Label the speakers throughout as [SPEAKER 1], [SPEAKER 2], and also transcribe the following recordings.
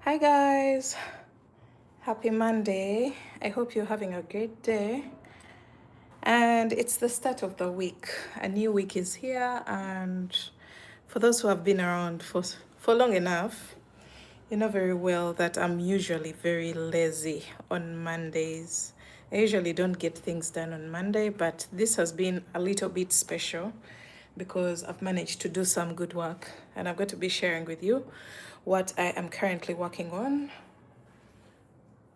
[SPEAKER 1] Hi guys, happy Monday. I hope you're having a great day. And it's the start of the week. A new week is here, and for those who have been around for long enough, you know very well that I'm usually very lazy on Mondays. I usually don't get things done on Monday, but this has been a little bit special because I've managed to do some good work, and I'm going to be sharing with you what I am currently working on.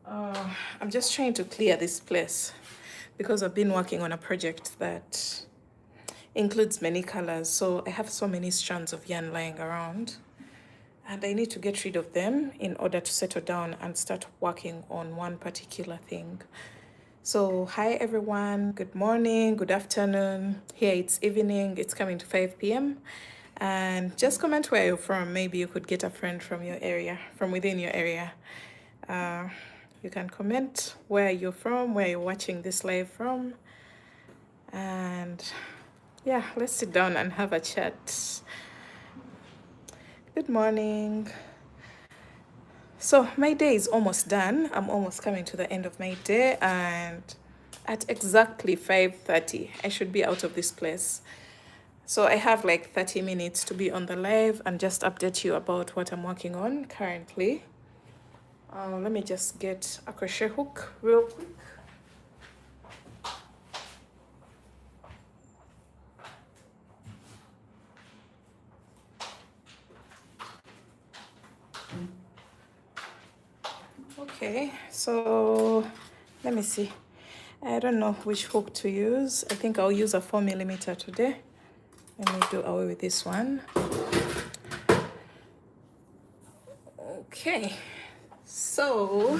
[SPEAKER 1] I'm just trying to clear this place because I've been working on a project that includes many colors. So I have so many strands of yarn lying around, and I need to get rid of them in order to settle down and start working on one particular thing. So, hi everyone, good morning, good afternoon. Here it's evening, it's coming to 5 p.m. And just comment where you're from. Maybe you could get a friend from your area, from within your area. Uh, you can comment where you're from, where you're watching this live from. And yeah, let's sit down and have a chat. Good morning. So my day is almost done. I'm almost coming to the end of my day, and at exactly 5:30, I should be out of this place. So I have like 30 minutes to be on the live and just update you about what I'm working on currently. Let me just get a crochet hook real quick. Okay, so let me see. I don't know which hook to use. I think I'll use a 4mm today. Let me do away with this one. Okay, so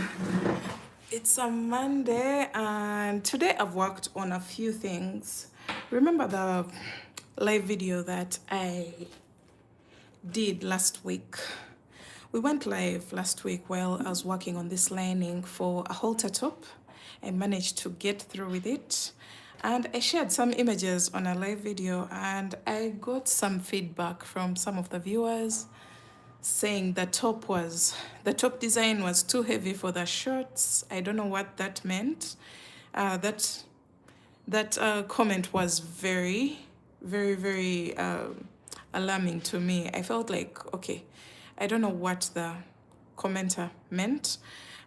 [SPEAKER 1] it's a Monday, and today I've worked on a few things. Remember the live video that I did last week? We went live last week while I was working on this lining for a halter top. I managed to get through with it, and I shared some images on a live video, and I got some feedback from some of the viewers saying the top design was too heavy for the shorts. I don't know what that meant. That comment was very alarming to me. I felt like, okay, I don't know what the commenter meant,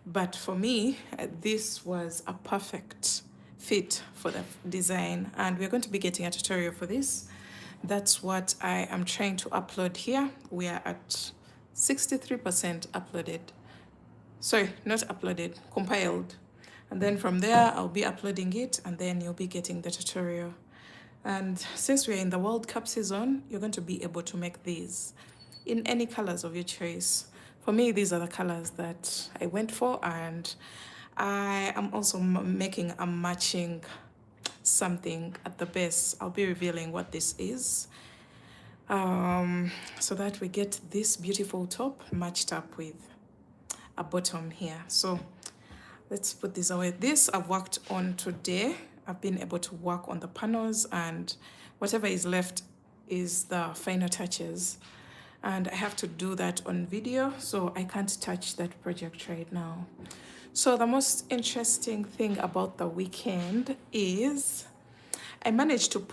[SPEAKER 1] but for me, this was a perfect fit for the design, and we're going to be getting a tutorial for this. That's what I am trying to upload here. We are at 63% uploaded. Sorry, not uploaded, compiled. And then from there, I'll be uploading it, and then you'll be getting the tutorial. And since we're in the World Cup season, you're going to be able to make these in any colors of your choice. For me, these are the colors that I went for, and I am also making a matching something at the base. I'll be revealing what this is, so that we get this beautiful top matched up with a bottom here. So let's put this away. This I've worked on today. I've been able to work on the panels, and whatever is left is the final touches. And I have to do that on video, so I can't touch that project right now. So the most interesting thing about the weekend is I managed to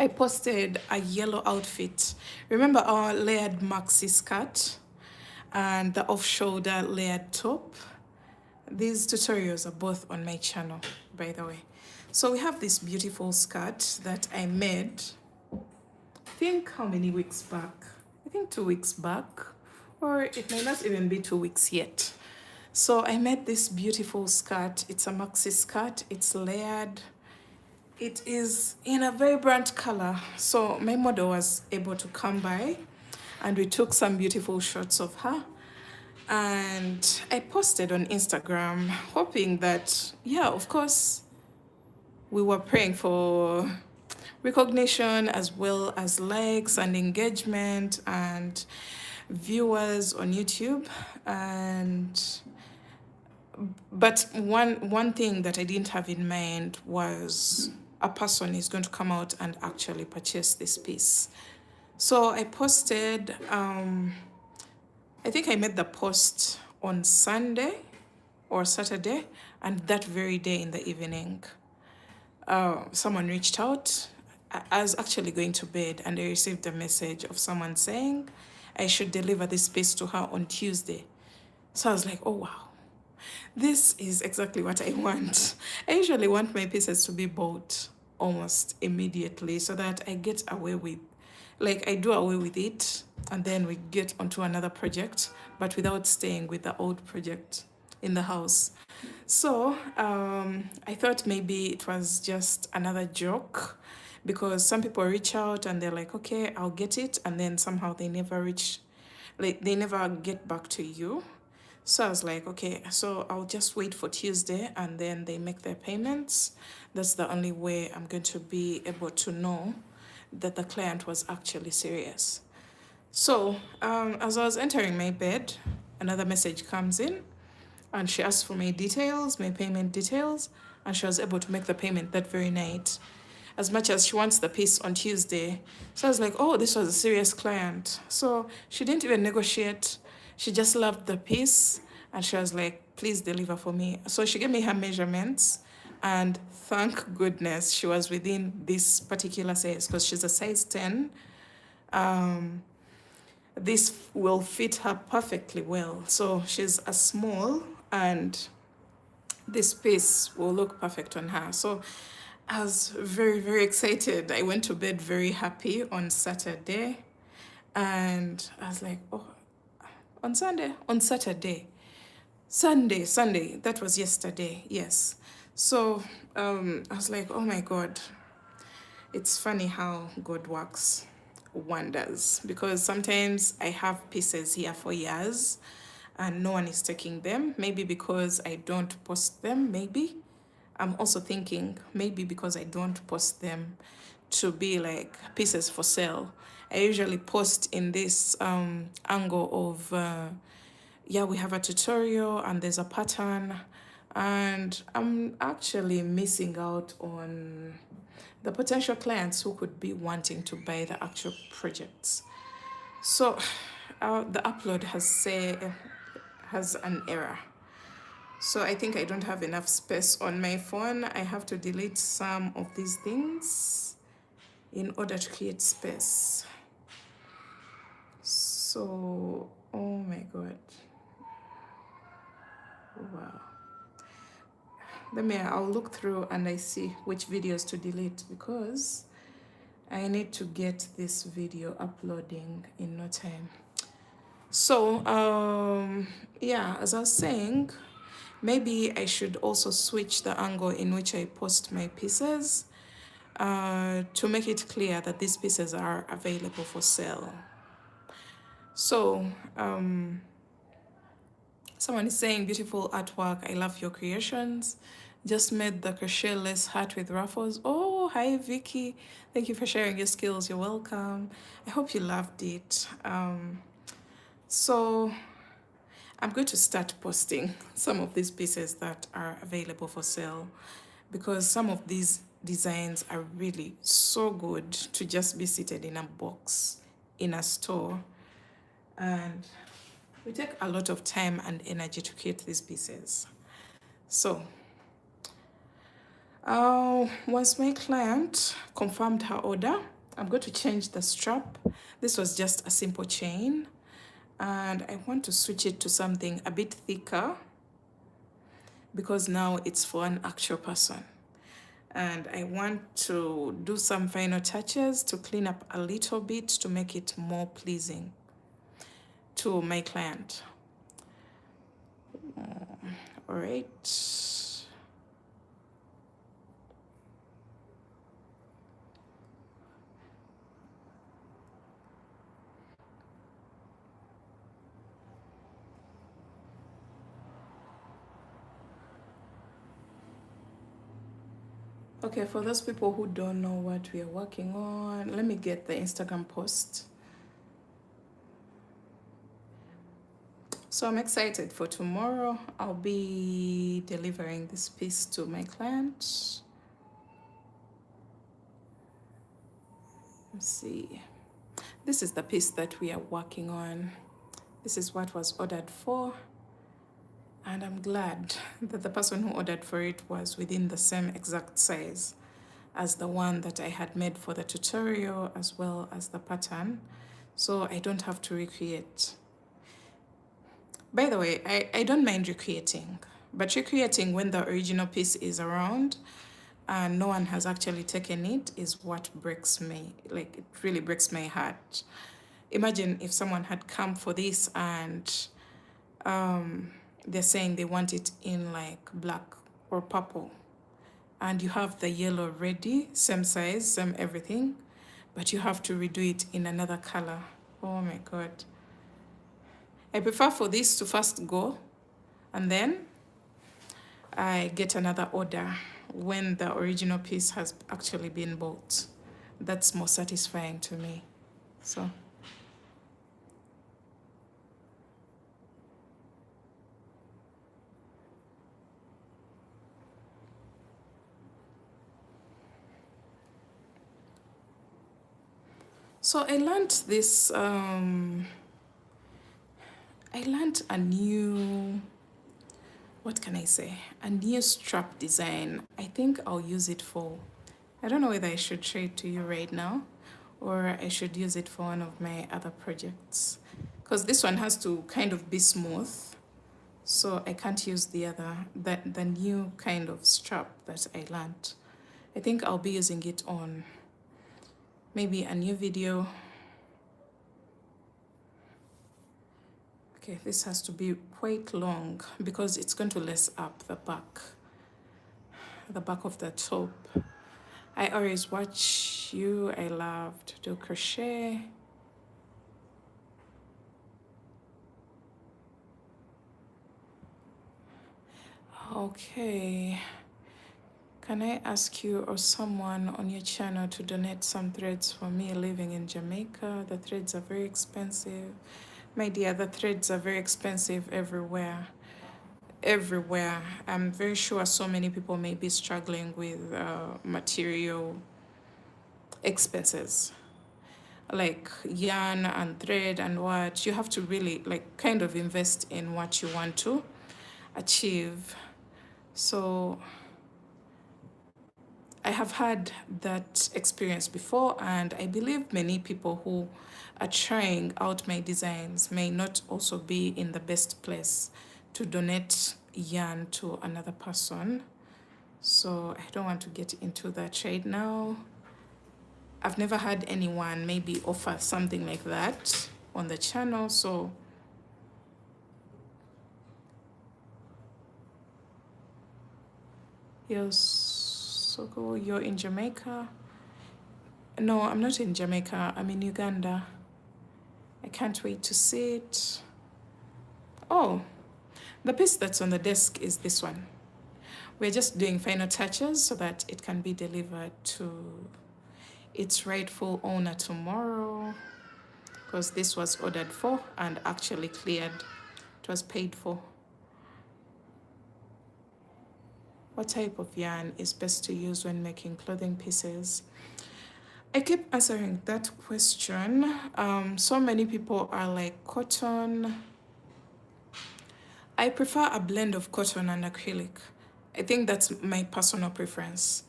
[SPEAKER 1] I posted a yellow outfit. Remember our layered maxi skirt and the off-shoulder layered top? These tutorials are both on my channel, by the way. So we have this beautiful skirt that I made, I think how many weeks back? I think 2 weeks back, or it may not even be 2 weeks yet. So I made this beautiful skirt. It's a maxi skirt, it's layered. It is in a vibrant color. So my model was able to come by, and we took some beautiful shots of her. And I posted on Instagram, hoping that, yeah, of course, we were praying for recognition as well as likes and engagement and viewers on YouTube. But one thing that I didn't have in mind was a person is going to come out and actually purchase this piece. So I posted I think I made the post on Sunday or Saturday, and that very day in the evening, someone reached out. I was actually going to bed and I received a message of someone saying I should deliver this piece to her on Tuesday. So I was like, oh wow, this is exactly what I want. I usually want my pieces to be bought almost immediately so that I get away with, like, I do away with it and then we get onto another project, but without staying with the old project in the house. So I thought maybe it was just another joke because some people reach out and they're like, okay, I'll get it. And then somehow they never reach, like, they never get back to you. So I was like, okay, so I'll just wait for Tuesday and then they make their payments. That's the only way I'm going to be able to know that the client was actually serious. So as I was entering my bed, another message comes in and she asked for my details, my payment details, and she was able to make the payment that very night. As much as she wants the piece on Tuesday. So I was like, oh, this was a serious client. So she didn't even negotiate. She just loved the piece and she was like, please deliver for me. So she gave me her measurements and thank goodness she was within this particular size because she's a size 10. This will fit her perfectly well. So she's a small and this piece will look perfect on her. So I was very, very excited. I went to bed very happy on Saturday. And I was like, oh, on Saturday. Sunday, that was yesterday, yes. So I was like, oh my God, it's funny how God works wonders because sometimes I have pieces here for years and no one is taking them. Maybe because I don't post them, maybe. I'm also thinking maybe because I don't post them to be like pieces for sale. I usually post in this angle of, yeah, we have a tutorial and there's a pattern and I'm actually missing out on the potential clients who could be wanting to buy the actual projects. So the upload has an error. So I think I don't have enough space on my phone. I have to delete some of these things in order to create space. So, oh my God. Wow. I'll look through and I see which videos to delete because I need to get this video uploading in no time. So, yeah, as I was saying, maybe I should also switch the angle in which I post my pieces to make it clear that these pieces are available for sale. So, someone is saying, beautiful artwork, I love your creations. Just made the crochet lace hat with ruffles. Oh, hi Vicky. Thank you for sharing your skills. You're welcome. I hope you loved it. So I'm going to start posting some of these pieces that are available for sale because some of these designs are really so good to just be seated in a box in a store. And we take a lot of time and energy to create these pieces. So once my client confirmed her order, I'm going to change the strap. This was just a simple chain and I want to switch it to something a bit thicker because now it's for an actual person. And I want to do some final touches to clean up a little bit to make it more pleasing to my client. All right. Okay, for those people who don't know what we are working on, let me get the Instagram post. So I'm excited for tomorrow. I'll be delivering this piece to my client. Let's see. This is the piece that we are working on. This is what was ordered for, and I'm glad that the person who ordered for it was within the same exact size as the one that I had made for the tutorial, as well as the pattern, so I don't have to recreate. By the way, I don't mind recreating, but recreating when the original piece is around and no one has actually taken it is what breaks me. Like, it really breaks my heart. Imagine if someone had come for this and they're saying they want it in like black or purple, and you have the yellow ready, same size, same everything, but you have to redo it in another color. Oh my God. I prefer for this to first go, and then I get another order when the original piece has actually been bought. That's more satisfying to me. So I learned this, I learned a new, what can I say? A new strap design. I think I'll use it for, I don't know whether I should show it to you right now or I should use it for one of my other projects. Because this one has to kind of be smooth. So I can't use the other, the new kind of strap that I learned. I think I'll be using it on maybe a new video. Okay, this has to be quite long because it's going to lace up the back of the top. I always watch you. I love to do crochet. Okay. Can I ask you or someone on your channel to donate some threads for me living in Jamaica? The threads are very expensive. My dear, the threads are very expensive everywhere. Everywhere. I'm very sure so many people may be struggling with material expenses. Like yarn and thread and what. You have to really like kind of invest in what you want to achieve. So I have had that experience before, and I believe many people who are trying out my designs may not also be in the best place to donate yarn to another person. So I don't want to get into that right now. I've never had anyone maybe offer something like that on the channel, so yes. So you're in Jamaica? No, I'm not in Jamaica. I'm in Uganda. I can't wait to see it. Oh, the piece that's on the desk is this one. We're just doing final touches so that it can be delivered to its rightful owner tomorrow, because this was ordered for and actually cleared. It was paid for. What type of yarn is best to use when making clothing pieces? I keep answering that question. So many people are like cotton. I prefer a blend of cotton and acrylic. I think that's my personal preference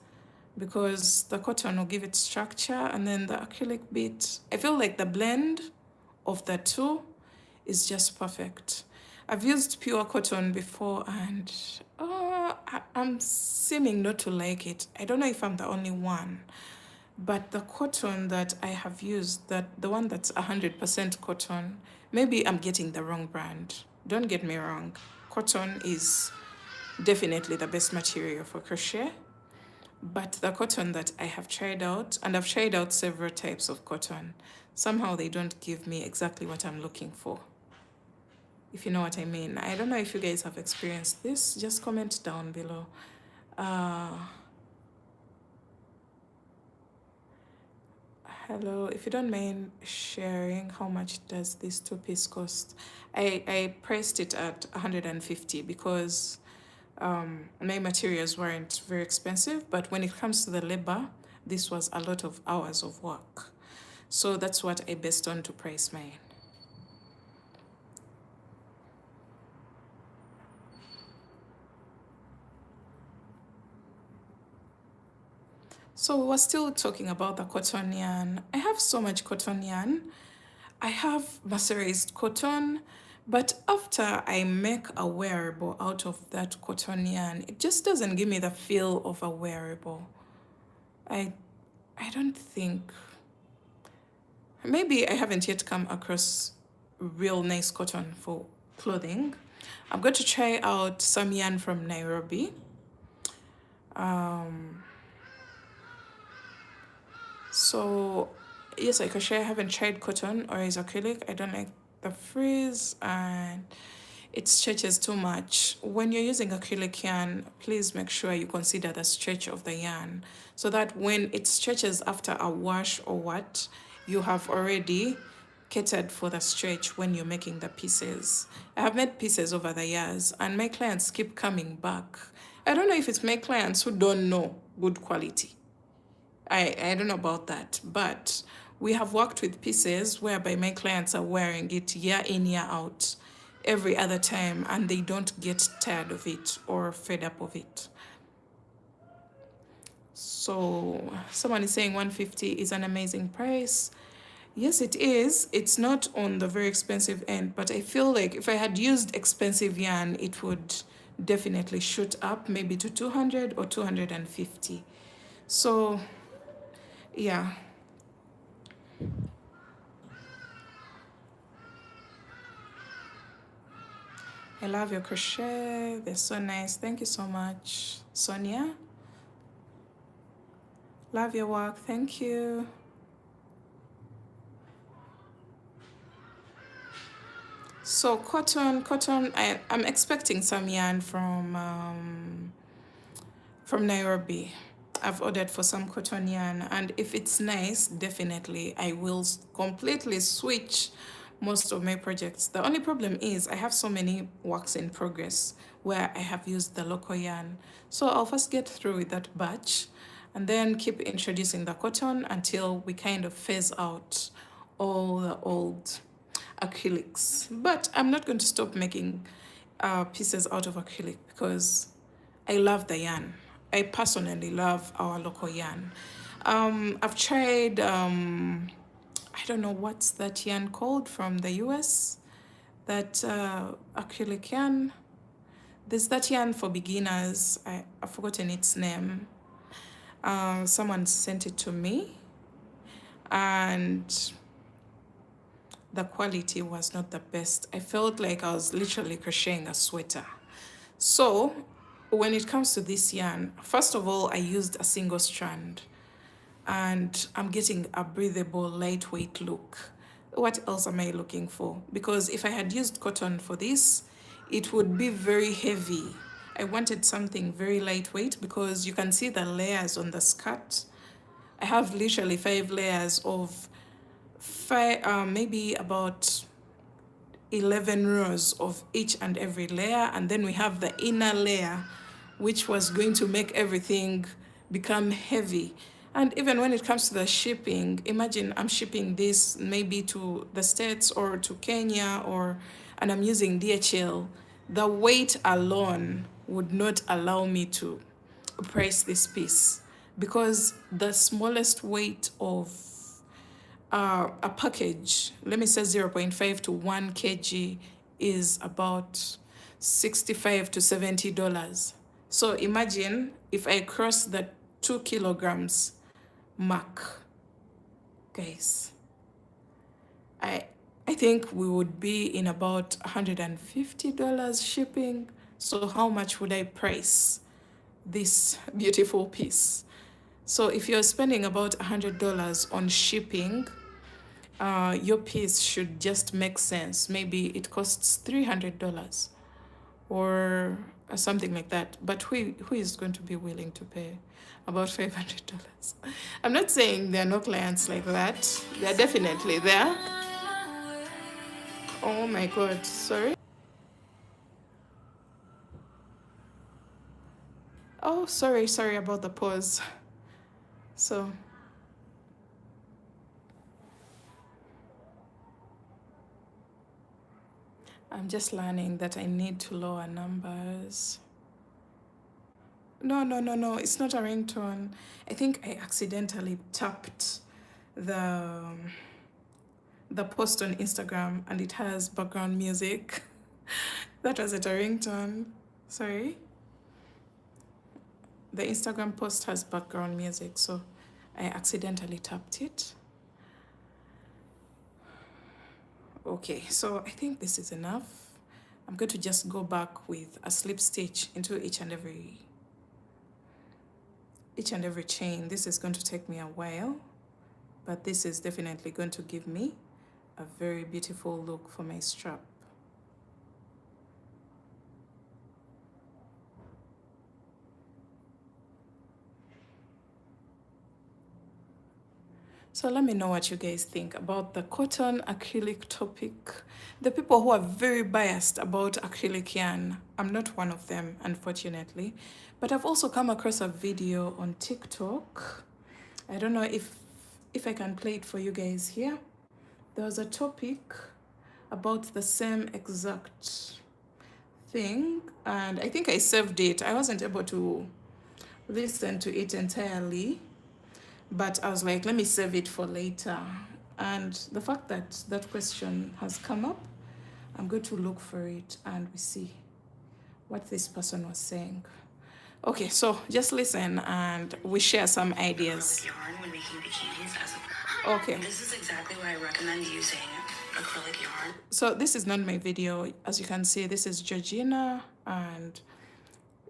[SPEAKER 1] because the cotton will give it structure, and then the acrylic bit, I feel like the blend of the two is just perfect. I've used pure cotton before and I'm seeming not to like it. I don't know if I'm the only one, but the cotton that I have used, the one that's 100% cotton, maybe I'm getting the wrong brand. Don't get me wrong. Cotton is definitely the best material for crochet, but the cotton that I have tried out, and I've tried out several types of cotton, somehow they don't give me exactly what I'm looking for. If you know what I mean. I don't know if you guys have experienced this. Just comment down below. Hello, if you don't mind sharing, how much does this two-piece cost? I priced it at 150 because my materials weren't very expensive, but when it comes to the labor, this was a lot of hours of work. So that's what I based on to price mine. So we were still talking about the cotton yarn. I have so much cotton yarn. I have mercerized cotton, but after I make a wearable out of that cotton yarn, it just doesn't give me the feel of a wearable. I I don't think, maybe I haven't yet come across real nice cotton for clothing. I'm going to try out some yarn from Nairobi. So yes, I can share. I haven't tried cotton or is acrylic. I don't like the frizz and it stretches too much. When you're using acrylic yarn, please make sure you consider the stretch of the yarn so that when it stretches after a wash or what, you have already catered for the stretch when you're making the pieces. I have made pieces over the years and my clients keep coming back. I don't know if it's my clients who don't know good quality. I don't know about that, but we have worked with pieces whereby my clients are wearing it year in, year out, every other time, and they don't get tired of it or fed up of it. So someone is saying 150 is an amazing price. Yes, it is. It's not on the very expensive end, but I feel like if I had used expensive yarn, it would definitely shoot up maybe to 200 or 250. So yeah. I love your crochet. They're so nice. Thank you so much, Sonia. Love your work. Thank you. So cotton. I'm expecting some yarn from Nairobi. I've ordered for some cotton yarn, and if it's nice, definitely I will completely switch most of my projects. The only problem is I have so many works in progress where I have used the local yarn. So I'll first get through with that batch and then keep introducing the cotton until we kind of phase out all the old acrylics. But I'm not going to stop making pieces out of acrylic because I love the yarn. I personally love our local yarn. I've tried, I don't know what's that yarn called from the US, that acrylic yarn. There's that yarn for beginners. I've forgotten its name. Someone sent it to me and the quality was not the best. I felt like I was literally crocheting a sweater. So when it comes to this yarn, first of all, I used a single strand and I'm getting a breathable, lightweight look. What else am I looking for? Because if I had used cotton for this, it would be very heavy. I wanted something very lightweight because you can see the layers on the skirt. I have literally 5 layers of maybe about 11 rows of each and every layer, and then we have the inner layer which was going to make everything become heavy. And even when it comes to the shipping, imagine I'm shipping this maybe to the States or to Kenya and I'm using DHL. The weight alone would not allow me to price this piece because the smallest weight of a package, let me say 0.5 to 1 kg, is about $65 to $70. So imagine if I cross the 2 kilograms mark, guys. I think we would be in about $150 shipping. So how much would I price this beautiful piece? So if you're spending about $100 on shipping, your piece should just make sense. Maybe it costs $300 or something like that. But who is going to be willing to pay about $500? I'm not saying there are no clients like that. They're definitely there. Oh my God, sorry. Oh, sorry about the pause. So I'm just learning that I need to lower numbers. No, it's not a ringtone. I think I accidentally tapped the the post on Instagram and it has background music. That wasn't a ringtone. Sorry. The Instagram post has background music, so I accidentally tapped it. Okay, so I think this is enough. I'm going to just go back with a slip stitch into each and every chain. This is going to take me a while, but this is definitely going to give me a very beautiful look for my strap. So let me know what you guys think about the cotton acrylic topic. The people who are very biased about acrylic yarn, I'm not one of them, unfortunately. But I've also come across a video on TikTok. I don't know if I can play it for you guys here. There was a topic about the same exact thing, and I think I saved it. I wasn't able to listen to it entirely, but I was like, let me save it for later. And the fact that that question has come up, I'm going to look for it and we see what this person was saying. Okay, so just listen and we share some ideas.
[SPEAKER 2] Yarn when making bikinis as
[SPEAKER 1] Okay.
[SPEAKER 2] This is exactly why I recommend using acrylic yarn.
[SPEAKER 1] So this is not my video. As you can see, this is Georgina and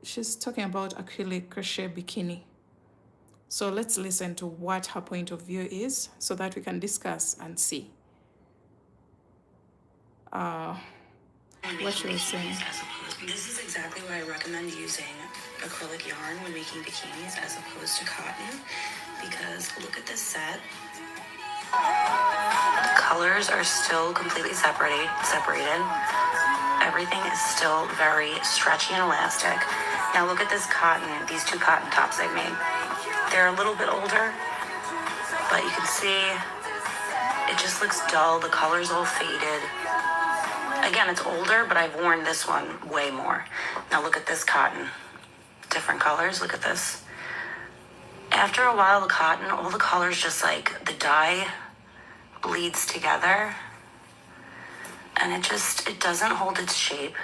[SPEAKER 1] she's talking about acrylic crochet bikini. So let's listen to what her point of view is so that we can discuss and see what she was saying.
[SPEAKER 2] This is exactly why I recommend using acrylic yarn when making bikinis as opposed to cotton, because look at this set. The colors are still completely separated. Everything is still very stretchy and elastic. Now look at this cotton, these two cotton tops I made. They're a little bit older, but you can see it just looks dull. The color's all faded. Again, it's older, but I've worn this one way more. Now look at this cotton. Different colors, look at this. After a while, the cotton, all the colors just like the dye bleeds together. And it doesn't hold its shape.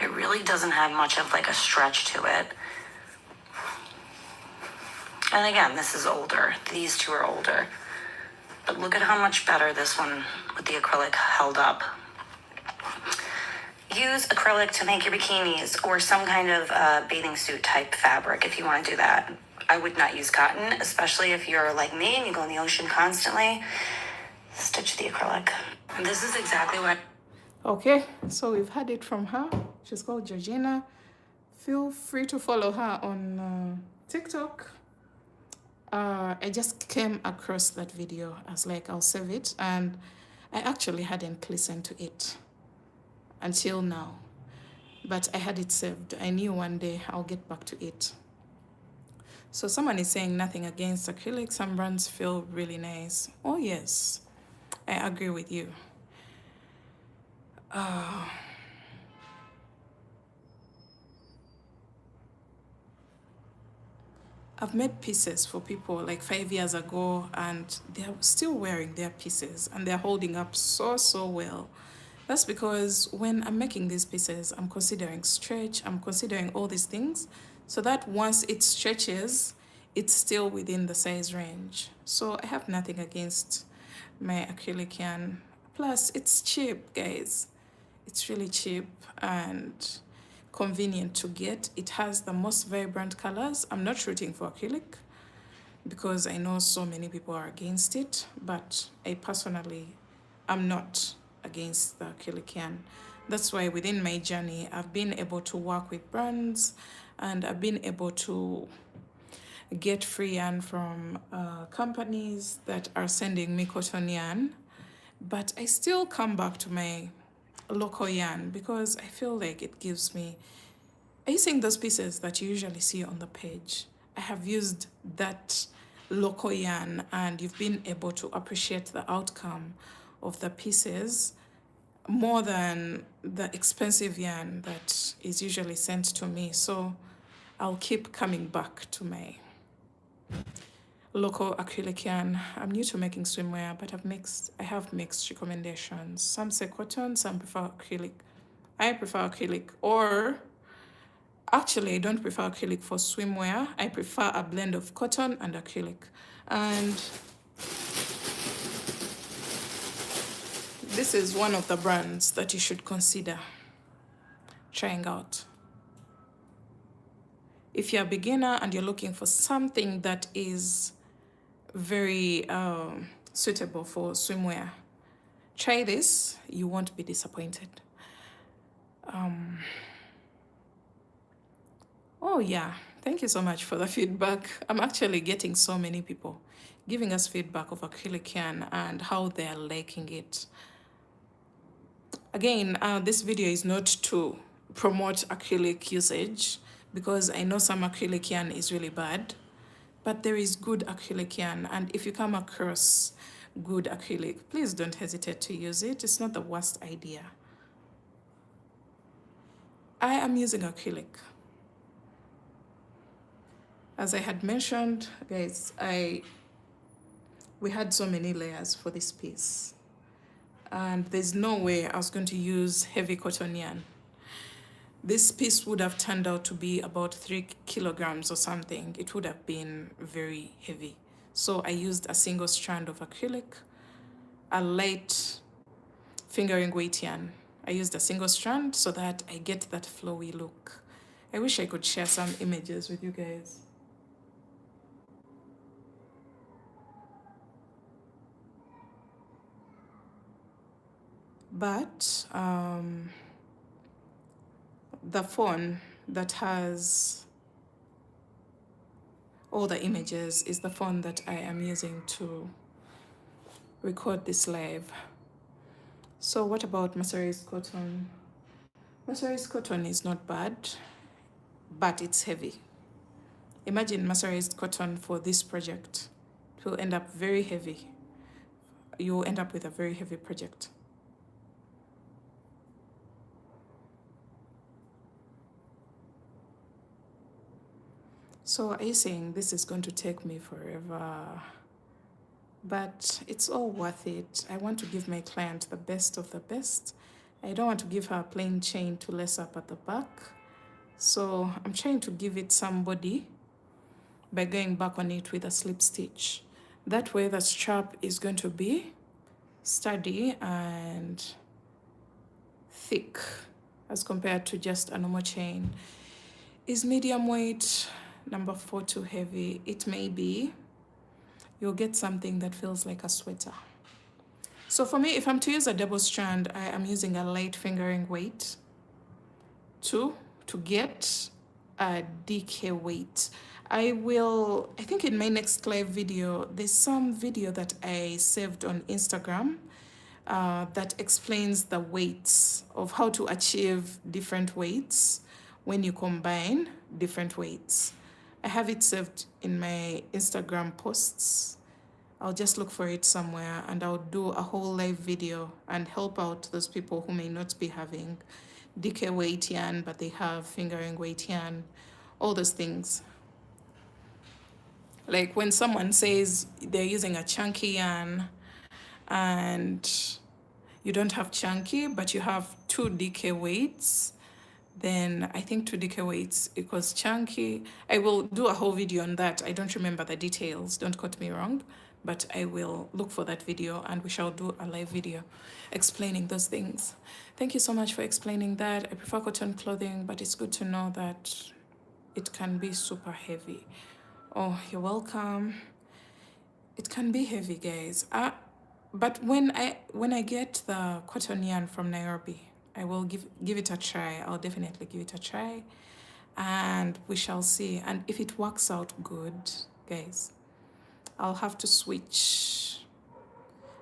[SPEAKER 2] It really doesn't have much of like a stretch to it. And again, this is older. These two are older. But look at how much better this one with the acrylic held up. Use acrylic to make your bikinis or some kind of bathing suit type fabric if you want to do that. I would not use cotton, especially if you're like me and you go in the ocean constantly. Stitch the acrylic. And this is exactly what...
[SPEAKER 1] Okay, so we've had it from her. She's called Georgina. Feel free to follow her on TikTok. I just came across that video. I was like, I'll save it. And I actually hadn't listened to it until now. But I had it saved. I knew one day I'll get back to it. So someone is saying nothing against acrylic. Some brands feel really nice. Oh, yes. I agree with you. I've made pieces for people like 5 years ago and they're still wearing their pieces and they're holding up so well. That's because when I'm making these pieces, I'm considering stretch, I'm considering all these things so that once it stretches, it's still within the size range. So I have nothing against my acrylic yarn. Plus, it's cheap, guys. It's really cheap and convenient to get. It has the most vibrant colors. I'm not rooting for acrylic because I know so many people are against it, but I personally am not against the acrylic yarn. That's why within my journey, I've been able to work with brands and I've been able to get free yarn from companies that are sending me cotton yarn, but I still come back to my local yarn because I feel like it gives me, are you seeing those pieces that you usually see on the page? I have used that local yarn and you've been able to appreciate the outcome of the pieces more than the expensive yarn that is usually sent to me. So I'll keep coming back to my local acrylic yarn. I'm new to making swimwear, but I have mixed recommendations. Some say cotton, some prefer acrylic. I prefer acrylic, or actually I don't prefer acrylic for swimwear. I prefer a blend of cotton and acrylic. And this is one of the brands that you should consider trying out. If you're a beginner and you're looking for something that is very suitable for swimwear, try this. You won't be disappointed. Oh yeah, thank you so much for the feedback. I'm actually getting so many people giving us feedback of acrylic yarn and how they're liking it. Again, this video is not to promote acrylic usage, because I know some acrylic yarn is really bad, but there is good acrylic yarn, and if you come across good acrylic, please don't hesitate to use it. It's not the worst idea. I am using acrylic. As I had mentioned, guys, we had so many layers for this piece, and there's no way I was going to use heavy cotton yarn. This piece would have turned out to be about 3 kilograms or something. It would have been very heavy. So I used a single strand of acrylic, a light fingering weight yarn. I used a single strand so that I get that flowy look. I wish I could share some images with you guys. But the phone that has all the images is the phone that I am using to record this live. So what about Mercerized cotton? Mercerized cotton is not bad, but it's heavy. Imagine Mercerized cotton for this project. It will end up very heavy. You will end up with a very heavy project. So are you saying this is going to take me forever? But it's all worth it. I want to give my client the best of the best. I don't want to give her a plain chain to lace up at the back. So I'm trying to give it some body by going back on it with a slip stitch. That way the strap is going to be sturdy and thick as compared to just a normal chain. Is medium weight number 4 too heavy? It may be. You'll get something that feels like a sweater. So for me, if I'm to use a double strand, I am using a light fingering weight to get a DK weight. I think in my next live video, there's some video that I saved on Instagram that explains the weights of how to achieve different weights when you combine different weights. I have it saved in my Instagram posts. I'll just look for it somewhere and I'll do a whole live video and help out those people who may not be having DK weight yarn, but they have fingering weight yarn, all those things. Like when someone says they're using a chunky yarn and you don't have chunky, but you have 2 DK weights, then I think 2 DK weights equals chunky. I will do a whole video on that. I don't remember the details, don't quote me wrong, but I will look for that video and we shall do a live video explaining those things. Thank you so much for explaining that. I prefer cotton clothing, but it's good to know that it can be super heavy. Oh, you're welcome. It can be heavy, guys. But when I get the cotton yarn from Nairobi, I will give it a try. I'll definitely give it a try and we shall see. And if it works out good, guys, I'll have to switch.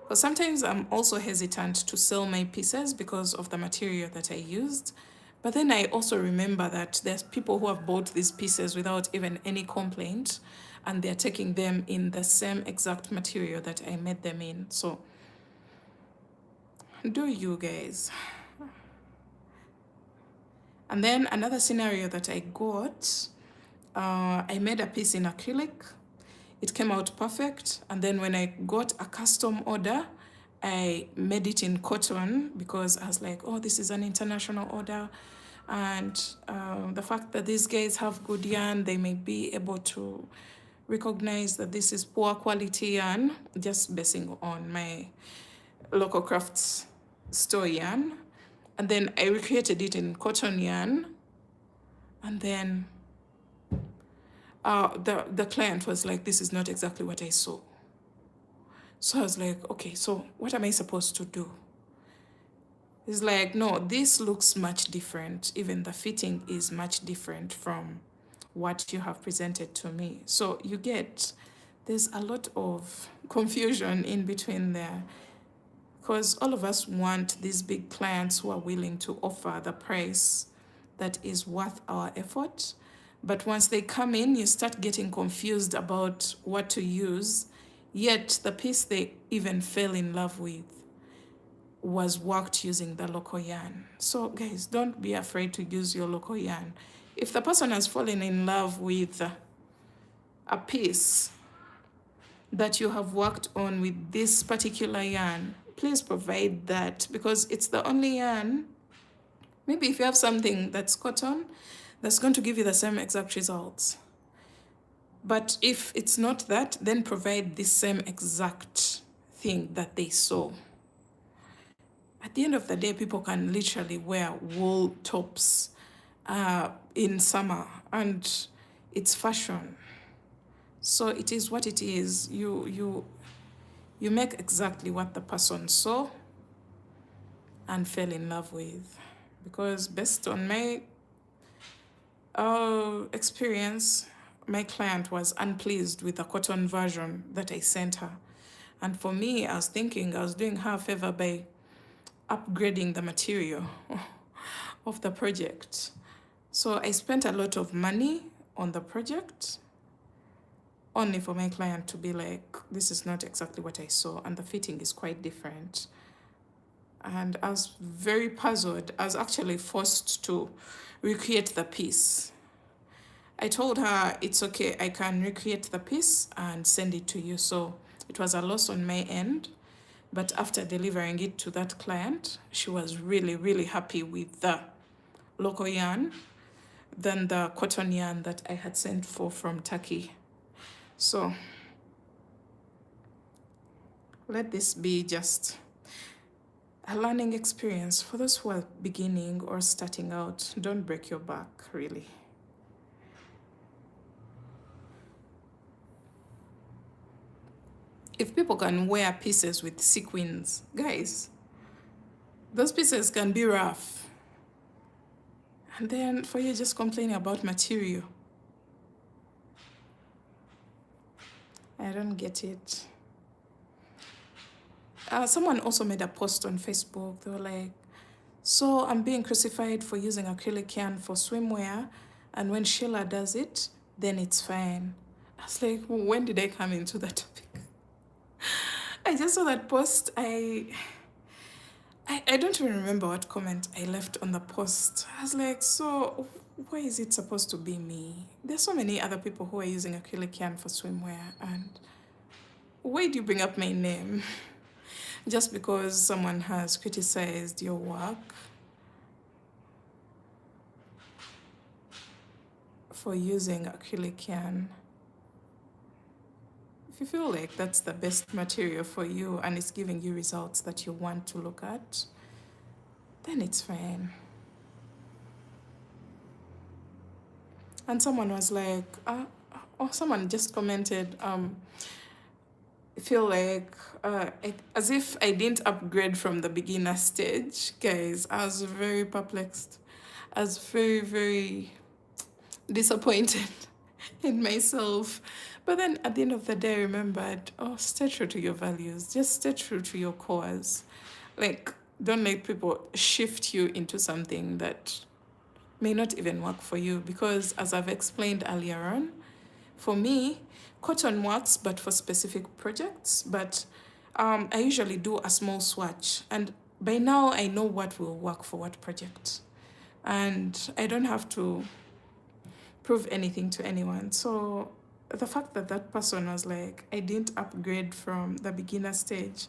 [SPEAKER 1] But sometimes I'm also hesitant to sell my pieces because of the material that I used. But then I also remember that there's people who have bought these pieces without even any complaint and they're taking them in the same exact material that I made them in. So do you guys. And then another scenario that I got I made a piece in acrylic. It came out perfect. And then when I got a custom order, I made it in cotton because I was like, oh, this is an international order. And the fact that these guys have good yarn, they may be able to recognize that this is poor quality yarn, just basing on my local crafts store yarn. And then I recreated it in cotton yarn. And then the client was like, this is not exactly what I saw. So I was like, okay, so what am I supposed to do? He's like, no, this looks much different. Even the fitting is much different from what you have presented to me. So you get, there's a lot of confusion in between there, because all of us want these big clients who are willing to offer the price that is worth our effort. But once they come in, you start getting confused about what to use, yet the piece they even fell in love with was worked using the local yarn. So guys, don't be afraid to use your local yarn. If the person has fallen in love with a piece that you have worked on with this particular yarn, please provide that, because it's the only yarn. Maybe if you have something that's cotton, that's going to give you the same exact results. But if it's not that, then provide the same exact thing that they saw. At the end of the day, people can literally wear wool tops in summer, and it's fashion. So it is what it is. You make exactly what the person saw and fell in love with. Because based on my experience, my client was unpleased with the cotton version that I sent her. And for me, I was thinking I was doing her a favor by upgrading the material of the project. So I spent a lot of money on the project, only for my client to be like, this is not exactly what I saw, and the fitting is quite different. And I was very puzzled. I was actually forced to recreate the piece. I told her it's okay, I can recreate the piece and send it to you. So it was a loss on my end. But after delivering it to that client, she was really, really happy with the local yarn than the cotton yarn that I had sent for from Turkey. So let this be just a learning experience for those who are beginning or starting out. Don't break your back, really. If people can wear pieces with sequins, guys, those pieces can be rough. And then for you just complaining about material, I don't get it. Someone also made a post on Facebook. They were like, so I'm being crucified for using acrylic yarn for swimwear, and when Sheila does it, then it's fine. I was like, when did I come into that topic? I just saw that post. I don't even remember what comment I left on the post. I was like, so why is it supposed to be me? There's so many other people who are using acrylic yarn for swimwear, and why do you bring up my name? Just because someone has criticized your work for using acrylic yarn. If you feel like that's the best material for you and it's giving you results that you want to look at, then it's fine. And someone was like, someone just commented, feel like as if I didn't upgrade from the beginner stage. Guys, I was very perplexed. I was very, very disappointed in myself. But then at the end of the day, I remembered, stay true to your values. Just stay true to your cause. Like, don't let people shift you into something that may not even work for you. Because as I've explained earlier on, for me, cotton works, but for specific projects. But I usually do a small swatch. And by now, I know what will work for what project. And I don't have to prove anything to anyone. So the fact that that person was like, I didn't upgrade from the beginner stage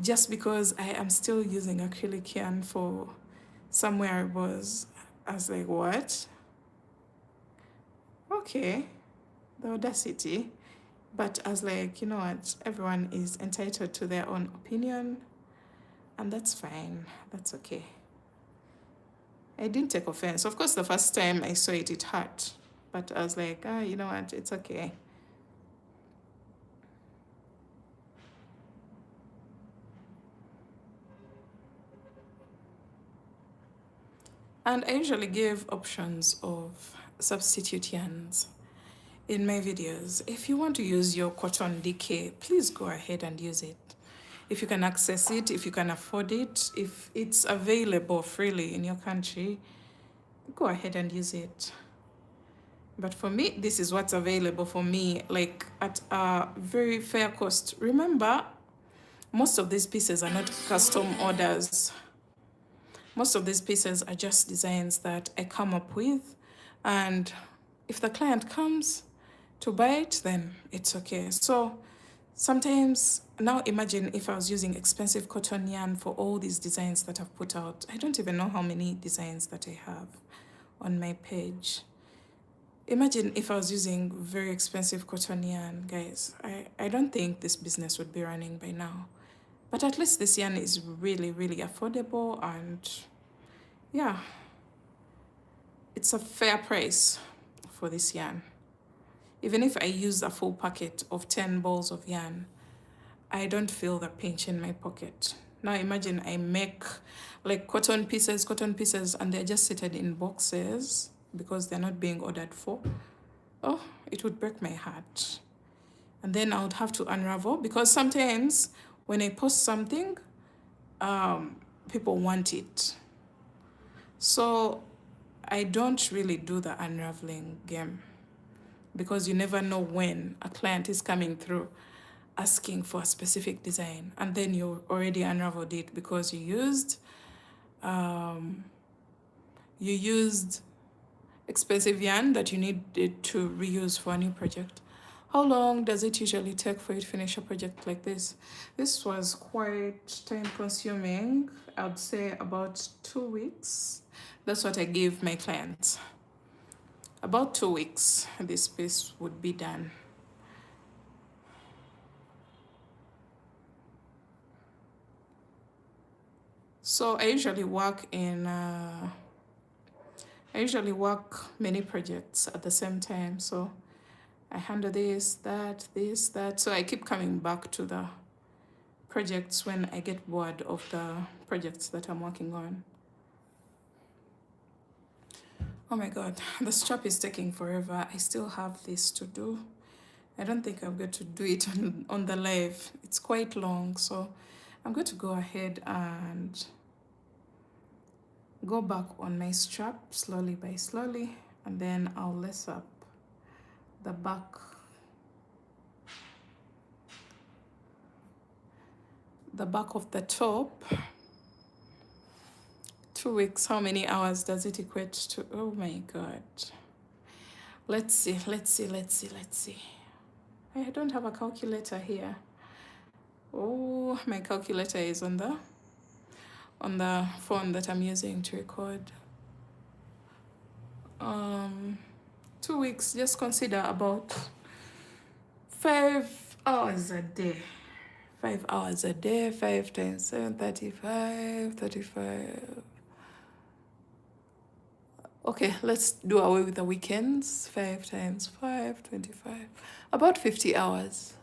[SPEAKER 1] just because I am still using acrylic yarn for somewhere I was like, what? Okay, the audacity. But I was like, you know what, everyone is entitled to their own opinion, and that's fine, that's okay. I didn't take offense. Of course, the first time I saw it, it hurt, but I was like, you know what, it's okay. And I usually give options of substitute yarns in my videos. If you want to use your cotton DK, please go ahead and use it. If you can access it, if you can afford it, if it's available freely in your country, go ahead and use it. But for me, this is what's available for me, like at a very fair cost. Remember, most of these pieces are not custom orders. Most of these pieces are just designs that I come up with, and if the client comes to buy it, then it's okay. So sometimes, now imagine if I was using expensive cotton yarn for all these designs that I've put out. I don't even know how many designs that I have on my page. Imagine if I was using very expensive cotton yarn, guys. I don't think this business would be running by now. But at least this yarn is really, really affordable, and yeah, it's a fair price for this yarn. Even if I use a full packet of 10 balls of yarn, I don't feel the pinch in my pocket. Now imagine I make like cotton pieces, and they're just seated in boxes because they're not being ordered for. Oh, it would break my heart. And then I would have to unravel, because sometimes when I post something, people want it. So I don't really do the unraveling game, because you never know when a client is coming through asking for a specific design, and then you already unraveled it because you used expensive yarn that you needed to reuse for a new project. How long does it usually take for you to finish a project like this? This was quite time consuming. I'd say about 2 weeks. That's what I give my clients. About 2 weeks, this piece would be done. So I usually work many projects at the same time. So I handle this, that. So I keep coming back to the projects when I get bored of the projects that I'm working on. Oh my God, the strap is taking forever. I still have this to do. I don't think I'm going to do it on the live. It's quite long, so I'm going to go ahead and go back on my strap slowly by slowly, and then I'll lace up the back. The back of the top. 2 weeks, how many hours does it equate to? Oh my God. Let's see. I don't have a calculator here. Oh, my calculator is on the phone that I'm using to record. 2 weeks, just consider about 5 hours a day. 5 hours a day, 5 times 7, 35. Okay, let's do away with the weekends. 5 times 5, 25. About 50 hours.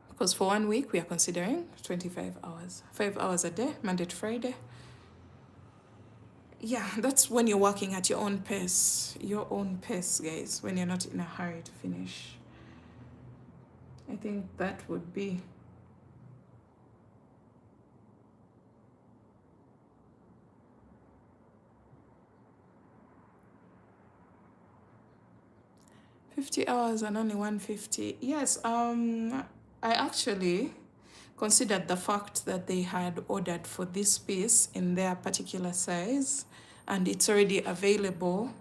[SPEAKER 1] Because for 1 week, we are considering 25 hours. 5 hours a day, Monday to Friday. Yeah, that's when you're working at your own pace. Your own pace, guys, when you're not in a hurry to finish. I think that would be $50 and only 150. Yes, I actually considered the fact that they had ordered for this piece in their particular size and it's already available.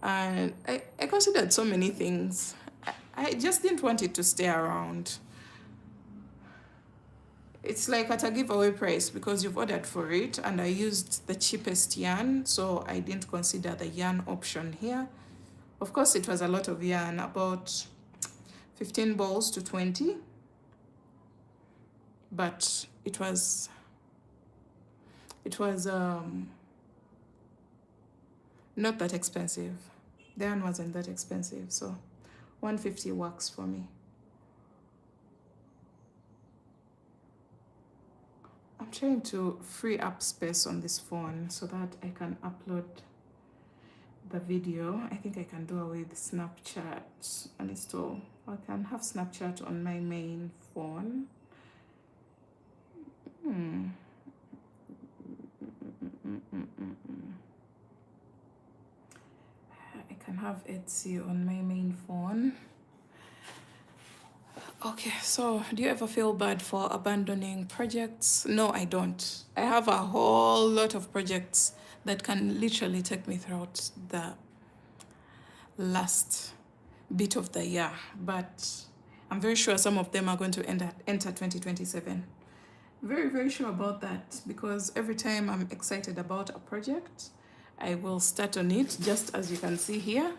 [SPEAKER 1] And I considered so many things. I just didn't want it to stay around. It's like at a giveaway price because you've ordered for it, and I used the cheapest yarn, so I didn't consider the yarn option here. Of course, it was a lot of yarn, about 15 balls to 20, but it was not that expensive. The yarn wasn't that expensive, so 150 works for me. I'm trying to free up space on this phone so that I can upload the video. I think I can do away with Snapchat uninstall. I can have Snapchat on my main phone. I can have Etsy on my main phone. Okay, so do you ever feel bad for abandoning projects? No, I don't. I have a whole lot of projects that can literally take me throughout the last bit of the year, but I'm very sure some of them are going to enter 2027. Very, very sure about that, because every time I'm excited about a project, I will start on it, just as you can see here.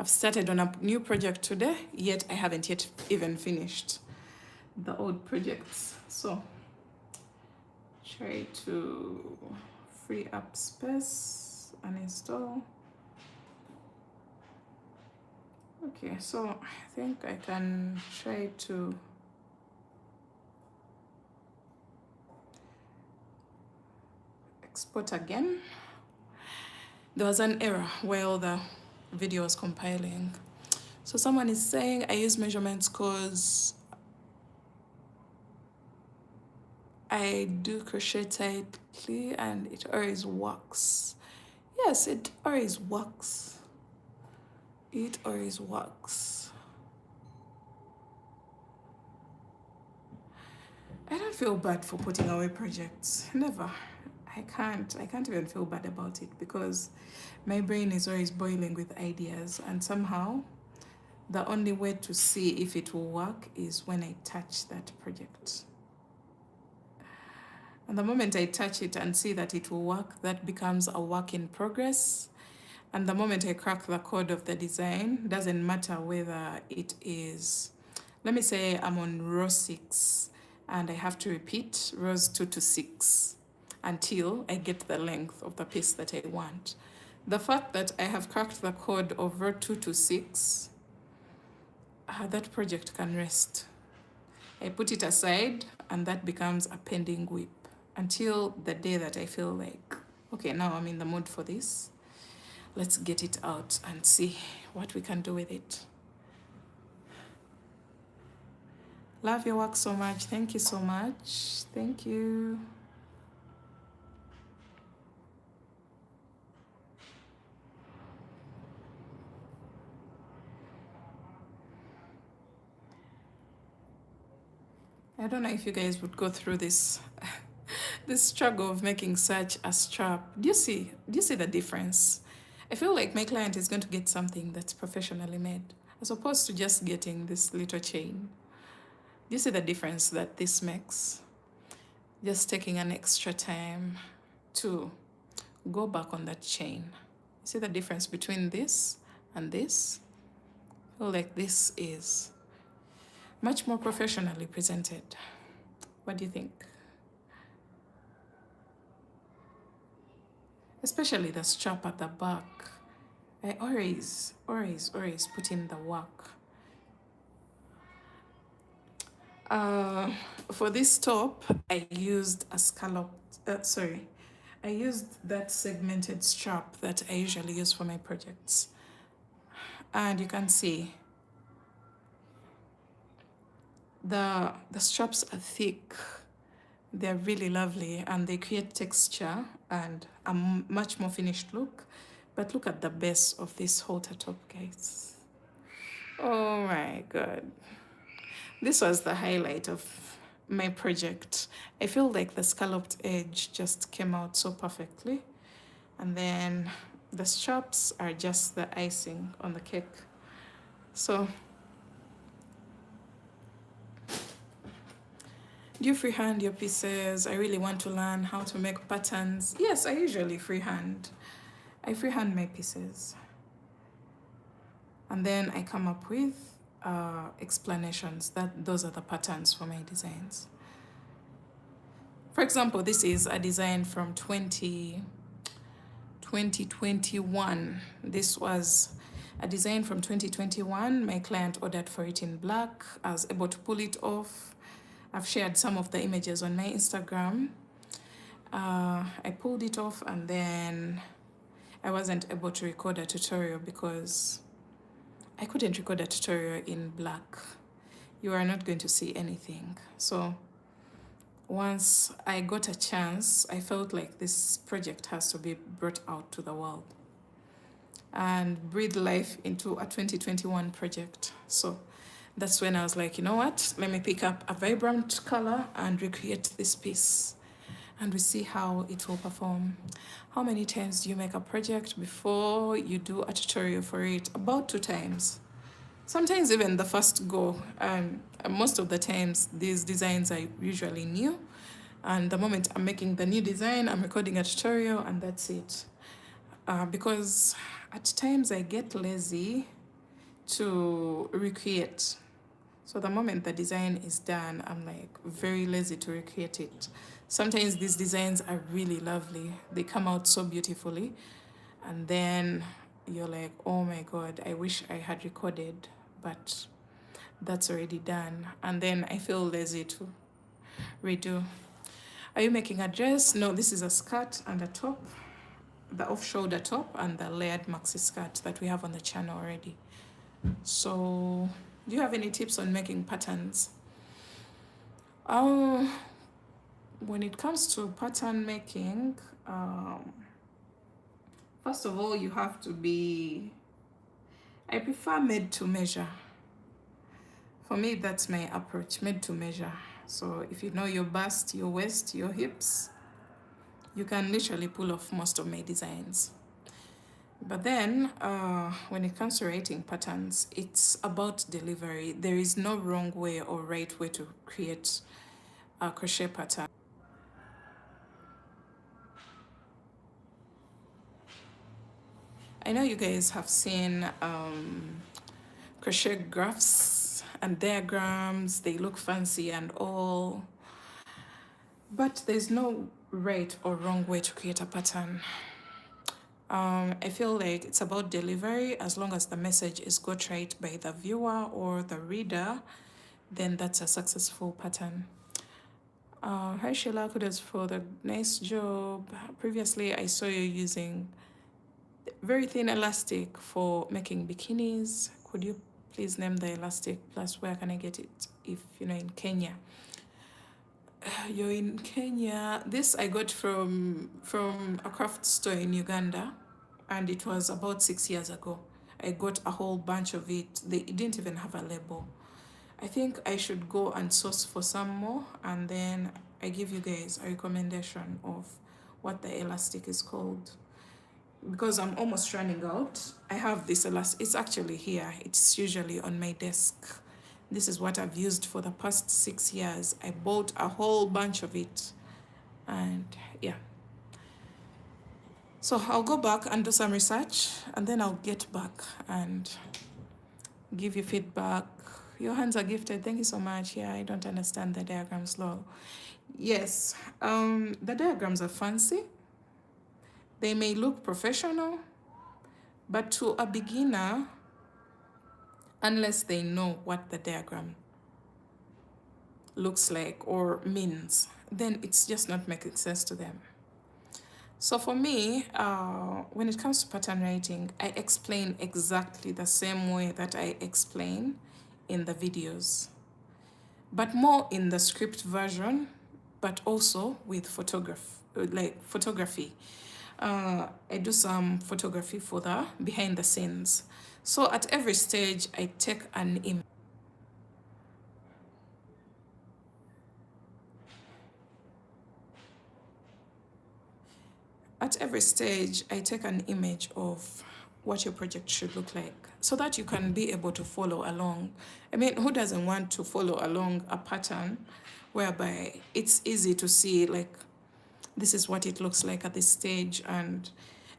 [SPEAKER 1] I've started on a new project today, yet I haven't yet even finished the old projects. So try to free up space and install. Okay, so I think I can try to export again. There was an error while the video was compiling. So someone is saying I use measurements because I do crochet tightly and it always works. Yes, it always works. It always works. I don't feel bad for putting away projects. Never. I can't even feel bad about it because my brain is always boiling with ideas, and somehow the only way to see if it will work is when I touch that project. And the moment I touch it and see that it will work, that becomes a work in progress. And the moment I crack the code of the design, doesn't matter whether it is, let me say I'm on row 6 and I have to repeat rows 2 to 6 until I get the length of the piece that I want. The fact that I have cracked the code of row 2 to 6, that project can rest. I put it aside and that becomes a pending whip until the day that I feel like, okay, now I'm in the mood for this. Let's get it out and see what we can do with it. Love your work so much. Thank you so much. Thank you. I don't know if you guys would go through this this struggle of making such a strap. Do you see the difference? I feel like my client is going to get something that's professionally made as opposed to just getting this little chain. Do you see the difference that this makes? Just taking an extra time to go back on that chain. You see the difference between this and this? I feel like this is much more professionally presented. What do you think? Especially the strap at the back. I always put in the work. For this top, I used a scalloped, I used that segmented strap that I usually use for my projects. And you can see the straps are thick. They're really lovely and they create texture and a much more finished look. But look at the base of this halter top, guys. Oh my God. This was the highlight of my project. I feel like the scalloped edge just came out so perfectly. And then the straps are just the icing on the cake. So do you freehand your pieces? I really want to learn how to make patterns. Yes, I usually freehand. I freehand my pieces. And then I come up with explanations that those are the patterns for my designs. For example, this is a design from 2021. This was a design from 2021. My client ordered for it in black. I was able to pull it off. I've shared some of the images on my Instagram. I pulled it off, and then I wasn't able to record a tutorial because I couldn't record a tutorial in black. You are not going to see anything. So once I got a chance, I felt like this project has to be brought out to the world and breathe life into a 2021 project. So that's when I was like, you know what? Let me pick up a vibrant color and recreate this piece. And we see how it will perform. How many times do you make a project before you do a tutorial for it? About 2 times. Sometimes even the first go. Most of the times these designs are usually new. And the moment I'm making the new design, I'm recording a tutorial and that's it. Because at times I get lazy to recreate. So the moment the design is done, I'm like very lazy to recreate it. Sometimes these designs are really lovely. They come out so beautifully. And then you're like, oh my God, I wish I had recorded, but that's already done. And then I feel lazy to redo. Are you making a dress? No, this is a skirt and a top, the off-shoulder top and the layered maxi skirt that we have on the channel already. So do you have any tips on making patterns? When it comes to pattern making, first of all, you have to be, I prefer made to measure. For me, that's my approach, made to measure. So if you know your bust, your waist, your hips, you can literally pull off most of my designs. But then when it comes to writing patterns, it's about delivery. There is no wrong way or right way to create a crochet pattern. I know you guys have seen crochet graphs and diagrams. They look fancy and all, but there's no right or wrong way to create a pattern. I feel like it's about delivery. As long as the message is got right by the viewer or the reader, then that's a successful pattern. Hi Sheila, kudos for the nice job. Previously, I saw you using very thin elastic for making bikinis. Could you please name the elastic, plus where can I get it if you're in Kenya? You're in Kenya. This I got from a craft store in Uganda, and it was about 6 years ago. I got a whole bunch of it. They didn't even have a label. I think I should go and source for some more, and then I give you guys a recommendation of what the elastic is called. Because I'm almost running out. I have this elastic. It's actually here. It's usually on my desk. This is what I've used for the past 6 years. I bought a whole bunch of it. And yeah. So I'll go back and do some research, and then I'll get back and give you feedback. Your hands are gifted. Thank you so much. Yeah, I don't understand the diagrams law. Yes, the diagrams are fancy. They may look professional, but to a beginner, unless they know what the diagram looks like or means, then it's just not making sense to them. So for me, when it comes to pattern writing, I explain exactly the same way that I explain in the videos, but more in the script version, but also with photography. I do some photography for the behind the scenes. So at every stage, I take an image. at every stage, I take an image of what your project should look like so that you can be able to follow along. I mean, who doesn't want to follow along a pattern whereby it's easy to see, like, this is what it looks like at this stage, and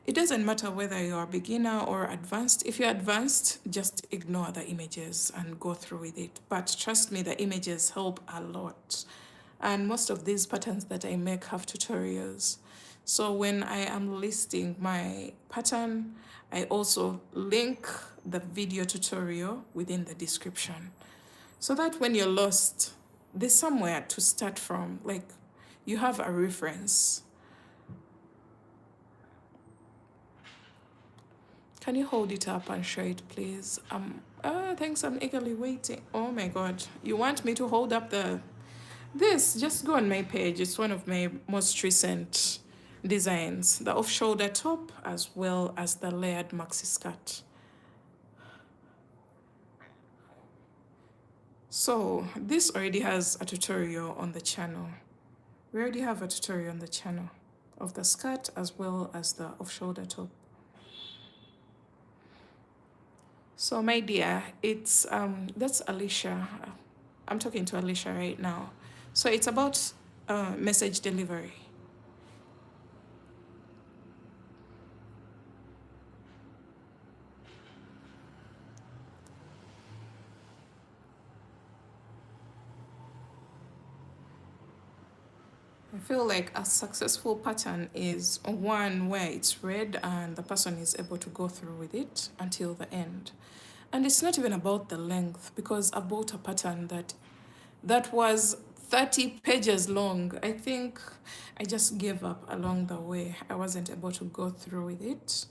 [SPEAKER 1] it doesn't matter whether you're a beginner or advanced. If you're advanced, just ignore the images and go through with it. But trust me, the images help a lot. And most of these patterns that I make have tutorials. So when I am listing my pattern, I also link the video tutorial within the description, so that when you're lost, there's somewhere to start from, like you have a reference. Can you hold it up and show it, please? Thanks, I'm eagerly waiting. Oh my God, you want me to hold up this? Just go on my page. It's one of my most recent designs, the off-shoulder top as well as the layered maxi skirt. So this already has a tutorial on the channel. We already have a tutorial on the channel of the skirt as well as the off-shoulder top. So my dear, it's that's Alicia. I'm talking to Alicia right now. So it's about message delivery. I feel like a successful pattern is one where it's read and the person is able to go through with it until the end. And it's not even about the length, because I bought a pattern that was 30 pages long. I think I just gave up along the way. I wasn't able to go through with it.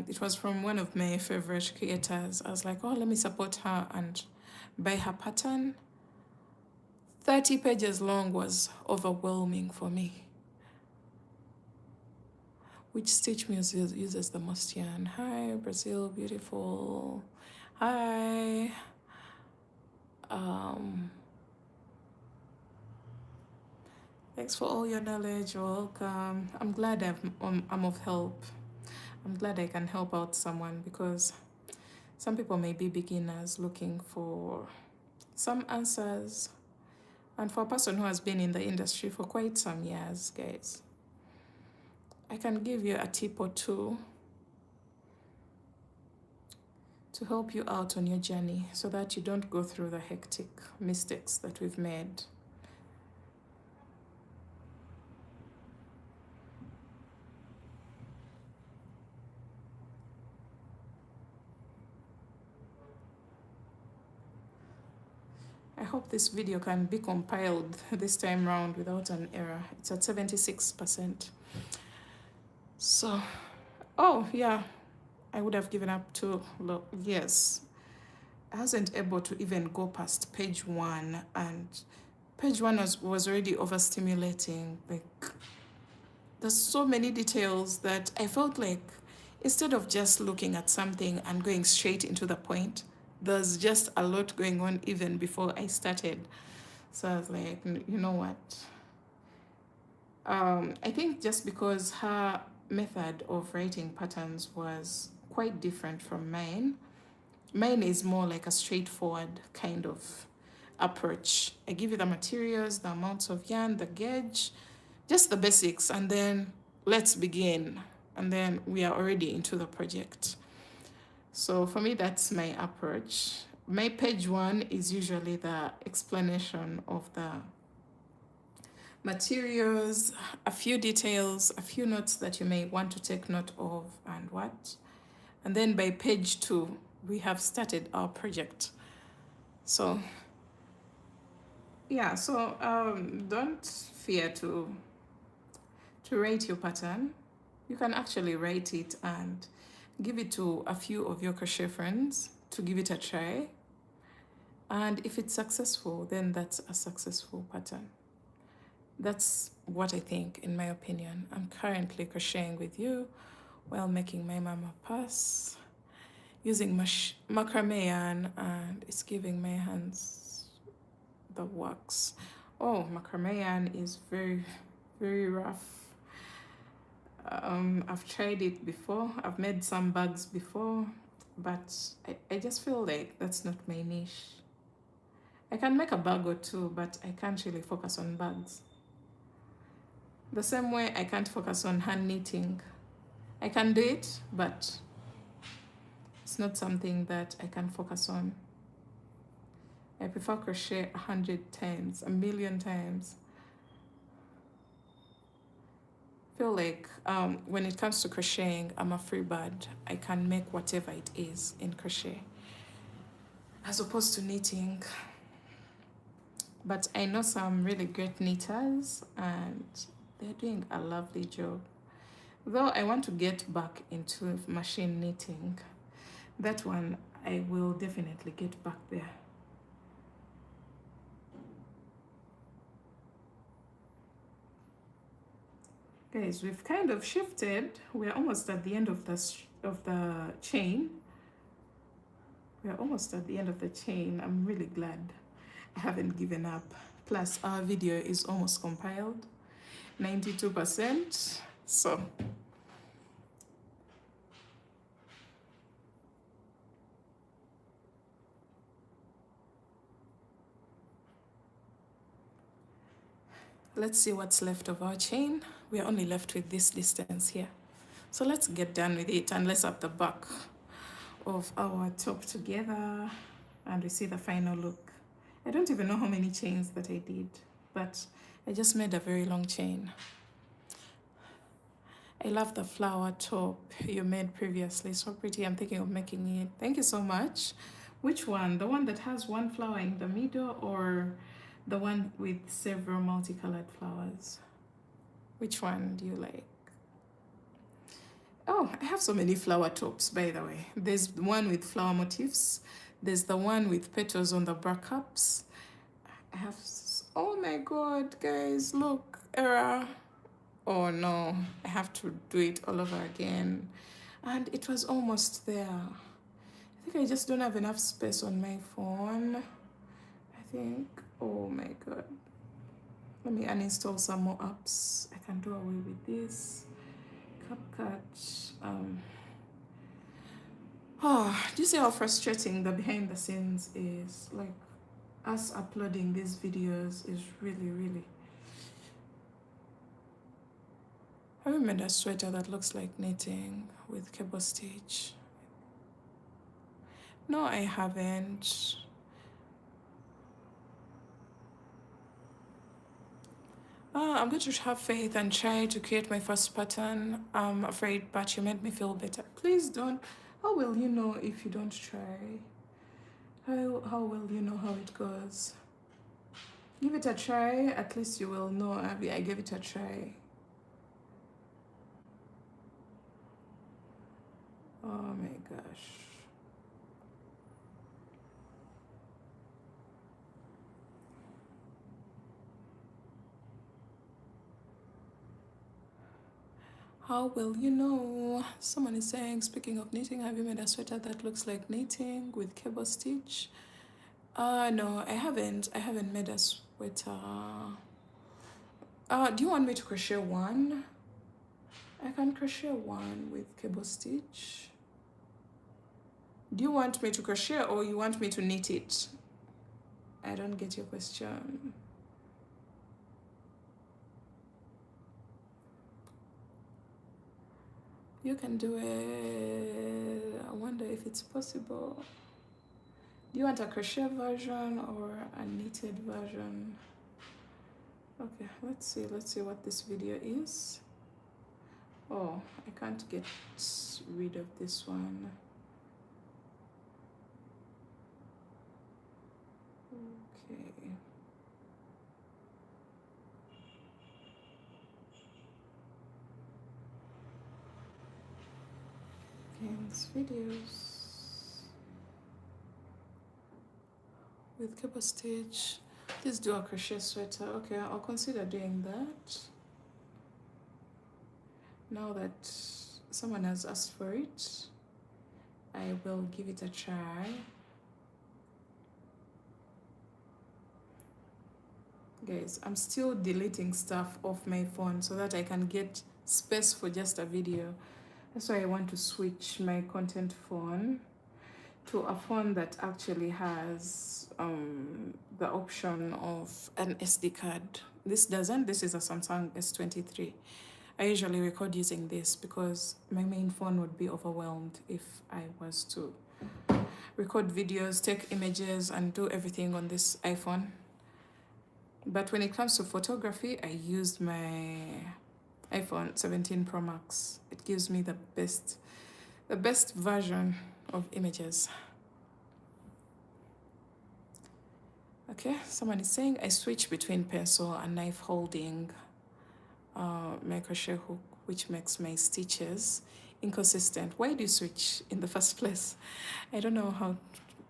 [SPEAKER 1] It was from one of my favorite creators. I was like, oh, let me support her and buy her pattern. 30 pages long was overwhelming for me. Which stitch uses the most yarn? Hi, Brazil, beautiful. Hi. Thanks for all your knowledge. Welcome. I'm glad I'm of help. I'm glad I can help out someone, because some people may be beginners looking for some answers. And for a person who has been in the industry for quite some years, guys, I can give you a tip or two to help you out on your journey so that you don't go through the hectic mistakes that we've made. I hope this video can be compiled this time round without an error. It's at 76%. So, oh yeah, I would have given up too. Look, yes, I wasn't able to even go past page 1, and page 1 was already overstimulating. Like, there's so many details that I felt like instead of just looking at something and going straight into the point, there's just a lot going on even before I started. So I was like, you know what? I think just because her method of writing patterns was quite different from mine. Mine is more like a straightforward kind of approach. I give you the materials, the amounts of yarn, the gauge, just the basics, and then let's begin. And then we are already into the project. So for me, that's my approach. My page 1 is usually the explanation of the materials, a few details, a few notes that you may want to take note of, and what. And then by page 2, we have started our project. So yeah, so don't fear to write your pattern. You can actually write it and give it to a few of your crochet friends to give it a try. And if it's successful, then that's a successful pattern. That's what I think, in my opinion. I'm currently crocheting with you while making my mama purse using macrame yarn, and it's giving my hands the wax. Oh, macrame yarn is very, very rough. I've tried it before. I've made some bags before, but I just feel like that's not my niche. I can make a bag or two, but I can't really focus on bags. The same way I can't focus on hand knitting. I can do it, but it's not something that I can focus on. I prefer crochet 100 times, a million times. I feel like when it comes to crocheting, I'm a free bird. I can make whatever it is in crochet, as opposed to knitting. But I know some really great knitters and they're doing a lovely job. Though I want to get back into machine knitting, that one I will definitely get back there. Guys, we've kind of shifted. We're almost at the end of the chain. We're almost at the end of the chain. I'm really glad I haven't given up. Plus, our video is almost compiled, 92%. So let's see what's left of our chain. We're only left with this distance here. So let's get done with it and let's up the back of our top together and we see the final look. I don't even know how many chains that I did, but I just made a very long chain. I love the flower top you made previously, so pretty. I'm thinking of making it. Thank you so much. Which one? The one that has one flower in the middle or the one with several multicolored flowers? Which one do you like? Oh, I have so many flower tops, by the way. There's one with flower motifs. There's the one with petals on the back cups. I have, oh my God, guys, look, error. Oh no, I have to do it all over again. And it was almost there. I think I just don't have enough space on my phone. I think, oh my God. Let me uninstall some more apps. I can do away with this. CapCut. Do you see how frustrating the behind the scenes is? Like, us uploading these videos is really. Have you made a sweater that looks like knitting with cable stitch? No, I haven't. I'm going to have faith and try to create my first pattern. I'm afraid, but you made me feel better. Please don't. How will you know if you don't try? How will you know how it goes? Give it a try. At least you will know. I gave it a try. Oh my gosh. How will you know? Someone is saying, speaking of knitting, have you made a sweater that looks like knitting with cable stitch? No, I haven't. I haven't made a sweater. Do you want me to crochet one? I can crochet one with cable stitch. Do you want me to crochet or you want me to knit it? I don't get your question. You can do it. I wonder if it's possible. Do you want a crochet version or a knitted version? Okay, let's see what this video is. Oh, I can't get rid of this one. Okay. Games videos with cable stitch. Let's do a crochet sweater. Okay, I'll consider doing that. Now that someone has asked for it, I will give it a try. Guys, I'm still deleting stuff off my phone so that I can get space for just a video. That's why I want to switch my content phone to a phone that actually has the option of an SD card. This doesn't. This is a Samsung S23. I usually record using this because my main phone would be overwhelmed if I was to record videos, take images, and do everything on this iPhone. But when it comes to photography, I used my iPhone 17 Pro Max. It gives me the best version of images. Okay, someone is saying I switch between pencil and knife holding my crochet hook, which makes my stitches inconsistent. Why do you switch in the first place? I don't know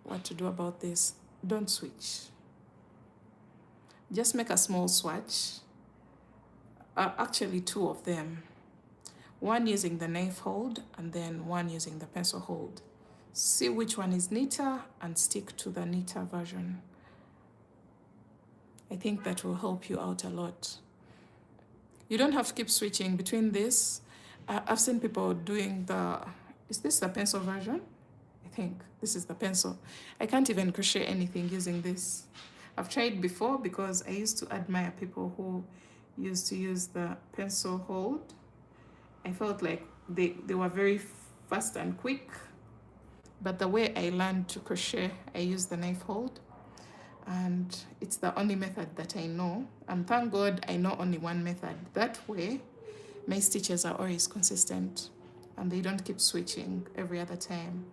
[SPEAKER 1] what to do about this. Don't switch. Just make a small swatch. Actually, two of them. One using the knife hold and then one using the pencil hold. See which one is neater and stick to the neater version. I think that will help you out a lot. You don't have to keep switching between this. I've seen people doing is this the pencil version? I think this is the pencil. I can't even crochet anything using this. I've tried before because I used to admire people who used to use the pencil hold. I felt like they were very fast and quick. But the way I learned to crochet, I used the knife hold. And it's the only method that I know. And thank God I know only one method. That way, my stitches are always consistent and they don't keep switching every other time.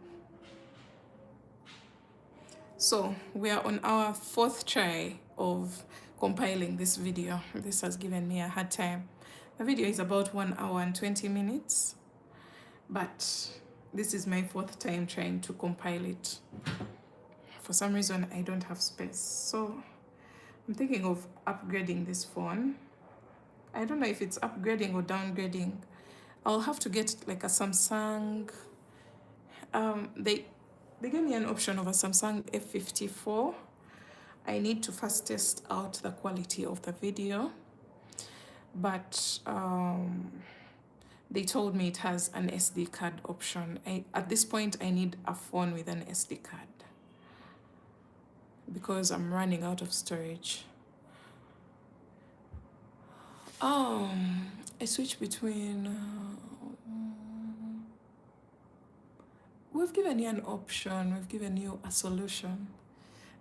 [SPEAKER 1] So we are on our 4th try of compiling this video. This has given me a hard time. The video is about 1 hour and 20 minutes, but this is my 4th time trying to compile it. For some reason, I don't have space. So I'm thinking of upgrading this phone. I don't know if it's upgrading or downgrading. I'll have to get like a Samsung. They gave me an option of a Samsung F54. I need to first test out the quality of the video. But they told me it has an SD card option. At this point, I need a phone with an SD card, because I'm running out of storage. I switch between. We've given you an option, we've given you a solution.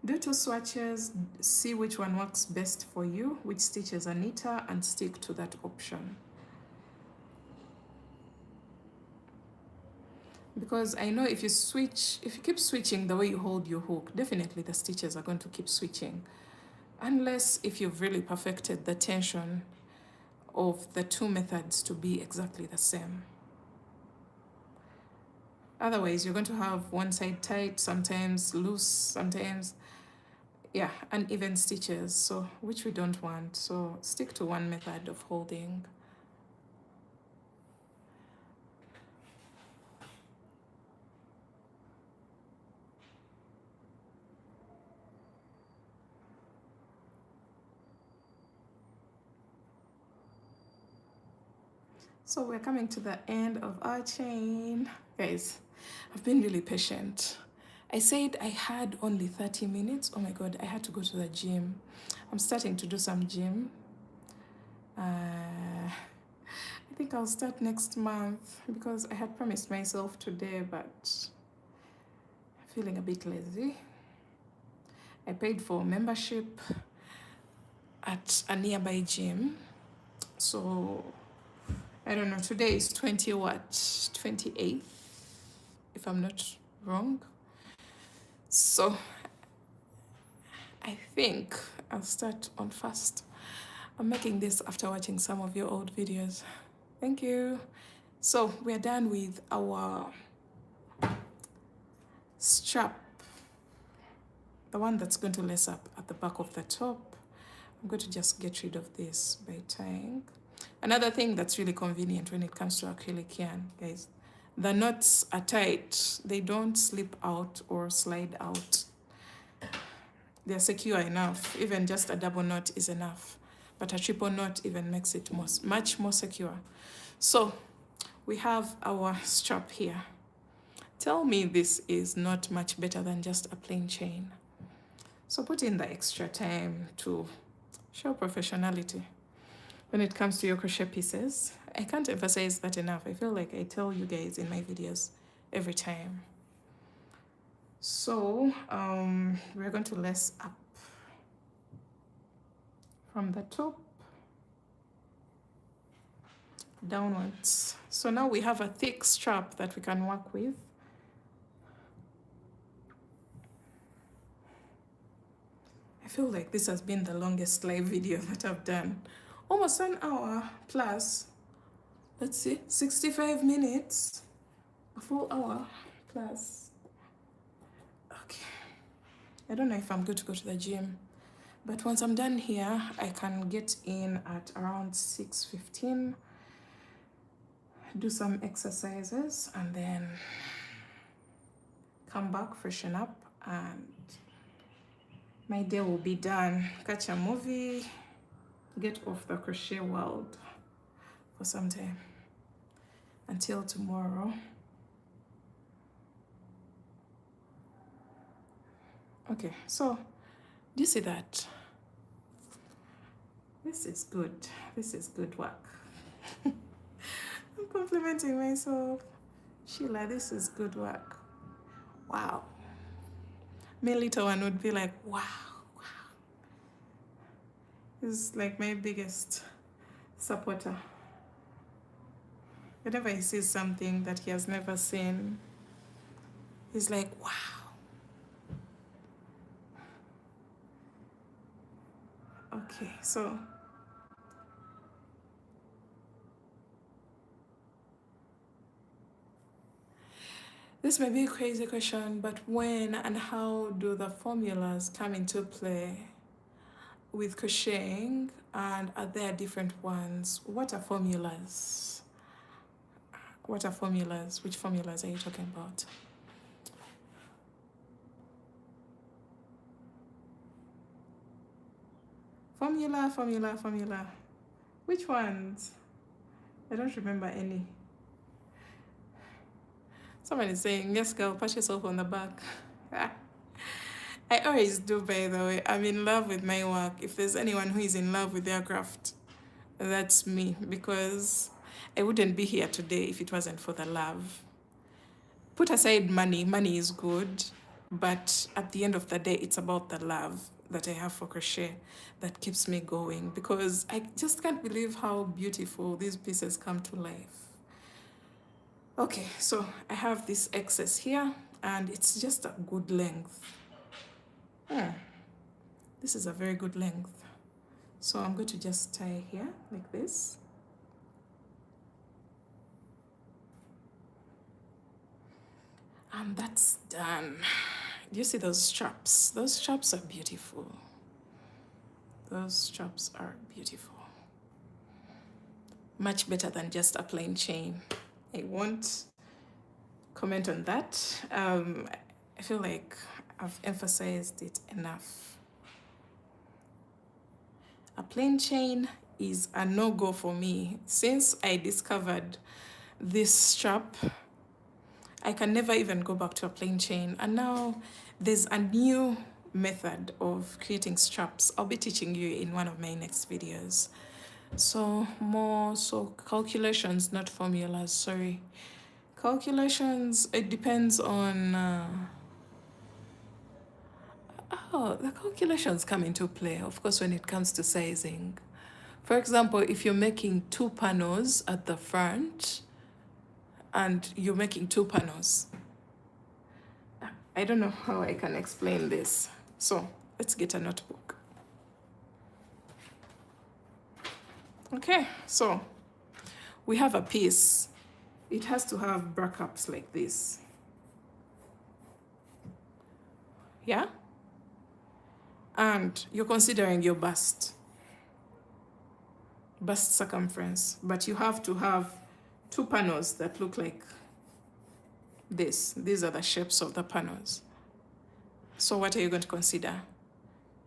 [SPEAKER 1] Do 2 swatches, see which one works best for you, which stitches are neater, and stick to that option. Because I know if you keep switching the way you hold your hook, definitely the stitches are going to keep switching. Unless if you've really perfected the tension of the 2 methods to be exactly the same. Otherwise, you're going to have one side tight, sometimes loose, sometimes, uneven stitches, so which we don't want. So stick to one method of holding. So we're coming to the end of our chain. Guys, I've been really patient. I said I had only 30 minutes. Oh my God, I had to go to the gym. I'm starting to do some gym. I think I'll start next month because I had promised myself today, but I'm feeling a bit lazy. I paid for membership at a nearby gym. So I don't know, today is 28th, if I'm not wrong. So I think I'll start on fast. I'm making this after watching some of your old videos. Thank you. So we're done with our strap, the one that's going to lace up at the back of the top. I'm going to just get rid of this by tying. Another thing that's really convenient when it comes to acrylic yarn, guys, the knots are tight. They don't slip out or slide out. They're secure enough. Even just a double knot is enough. But a triple knot even makes it much more secure. So we have our strap here. Tell me this is not much better than just a plain chain. So put in the extra time to show professionality when it comes to your crochet pieces. I can't emphasize that enough. I feel like I tell you guys in my videos every time. So we're going to lace up from the top downwards. So now we have a thick strap that we can work with. I feel like this has been the longest live video that I've done. Almost an hour plus. Let's see, 65 minutes. A full hour plus. Okay. I don't know if I'm good to go to the gym, but once I'm done here, I can get in at around 6:15, do some exercises, and then come back, freshen up, and my day will be done. Catch a movie, get off the crochet world for some time until tomorrow. Okay, so do you see that? This is good. This is good work. I'm complimenting myself. Sheila, this is good work. Wow. My little one would be like, wow, wow. He's like my biggest supporter. Whenever he sees something that he has never seen, he's like, wow. Okay, so this may be a crazy question, but when and how do the formulas come into play with crocheting, and are there different ones? What are formulas? What are formulas? Which formulas are you talking about? Formula. Which ones? I don't remember any. Someone is saying, yes, girl, pat yourself on the back. I always do, by the way. I'm in love with my work. If there's anyone who is in love with their craft, that's me, because I wouldn't be here today if it wasn't for the love. Put aside money. Money is good, but at the end of the day, it's about the love that I have for crochet that keeps me going, because I just can't believe how beautiful these pieces come to life. Okay, so I have this excess here, and it's just a good length. This is a very good length. So I'm going to just tie here like this. And that's done. Do you see those straps? Those straps are beautiful. Those straps are beautiful. Much better than just a plain chain. I won't comment on that. I feel like I've emphasized it enough. A plain chain is a no-go for me. Since I discovered this strap, I can never even go back to a plain chain. And now there's a new method of creating straps. I'll be teaching you in one of my next videos. So calculations, not formulas, sorry. Calculations, it depends on, the calculations come into play, of course, when it comes to sizing. For example, if you're making 2 panels at the front and you're making 2 panels, I don't know how I can explain this. So let's get a notebook. Okay, so we have a piece. It has to have backups like this. Yeah? And you're considering your bust circumference, but you have to have 2 panels that look like this. These are the shapes of the panels. So what are you going to consider?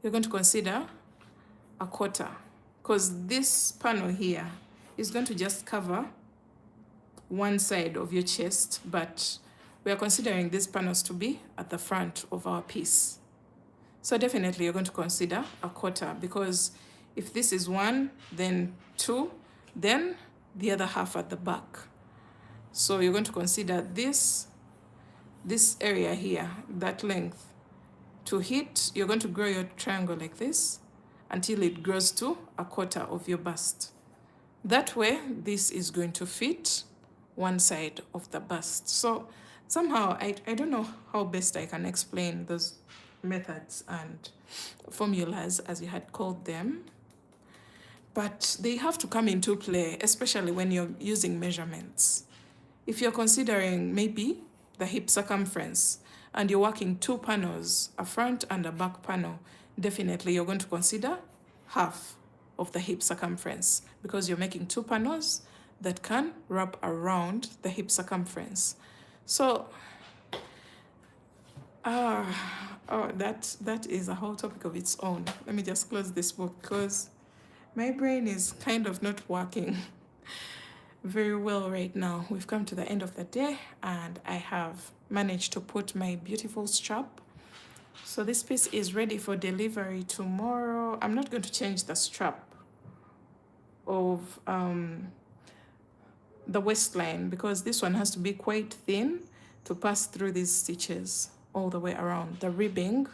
[SPEAKER 1] You're going to consider a quarter, because this panel here is going to just cover one side of your chest, but we are considering these panels to be at the front of our piece. So definitely you're going to consider a quarter, because if this is 1, then 2, then the other half at the back. So you're going to consider this area here, that length. To hit, you're going to grow your triangle like this until it grows to a quarter of your bust. That way, this is going to fit one side of the bust. So somehow, I don't know how best I can explain those methods and formulas, as you had called them, but they have to come into play, especially when you're using measurements. If you're considering maybe the hip circumference and you're working 2 panels, a front and a back panel, definitely you're going to consider half of the hip circumference, because you're making 2 panels that can wrap around the hip circumference. So that is a whole topic of its own. Let me just close this book, because my brain is kind of not working very well right now. We've come to the end of the day and I have managed to put my beautiful strap. So this piece is ready for delivery tomorrow. I'm not going to change the strap of the waistline, because this one has to be quite thin to pass through these stitches all the way around the ribbing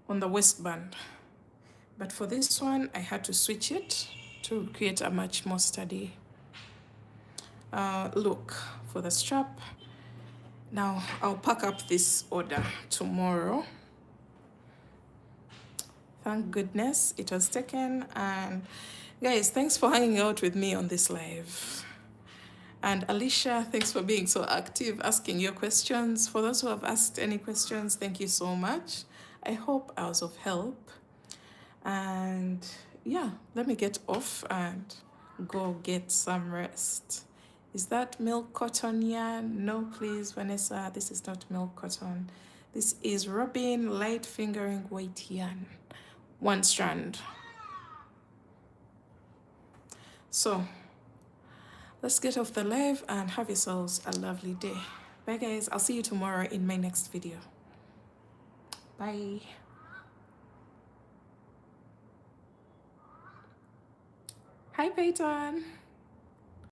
[SPEAKER 1] on the waistband. But for this one, I had to switch it to create a much more sturdy look for the strap. Now I'll pack up this order tomorrow. Thank goodness it was taken. And guys, thanks for hanging out with me on this live. And Alicia, thanks for being so active, asking your questions. For those who have asked any questions, thank you so much. I hope I was of help. And yeah, let me get off and go get some rest. Is that milk cotton yarn? No, please, Vanessa, this is not milk cotton. This is Robin light fingering weight yarn, 1 strand. So let's get off the live and have yourselves a lovely day. Bye guys, I'll see you tomorrow in my next video. Bye. Hi Peyton.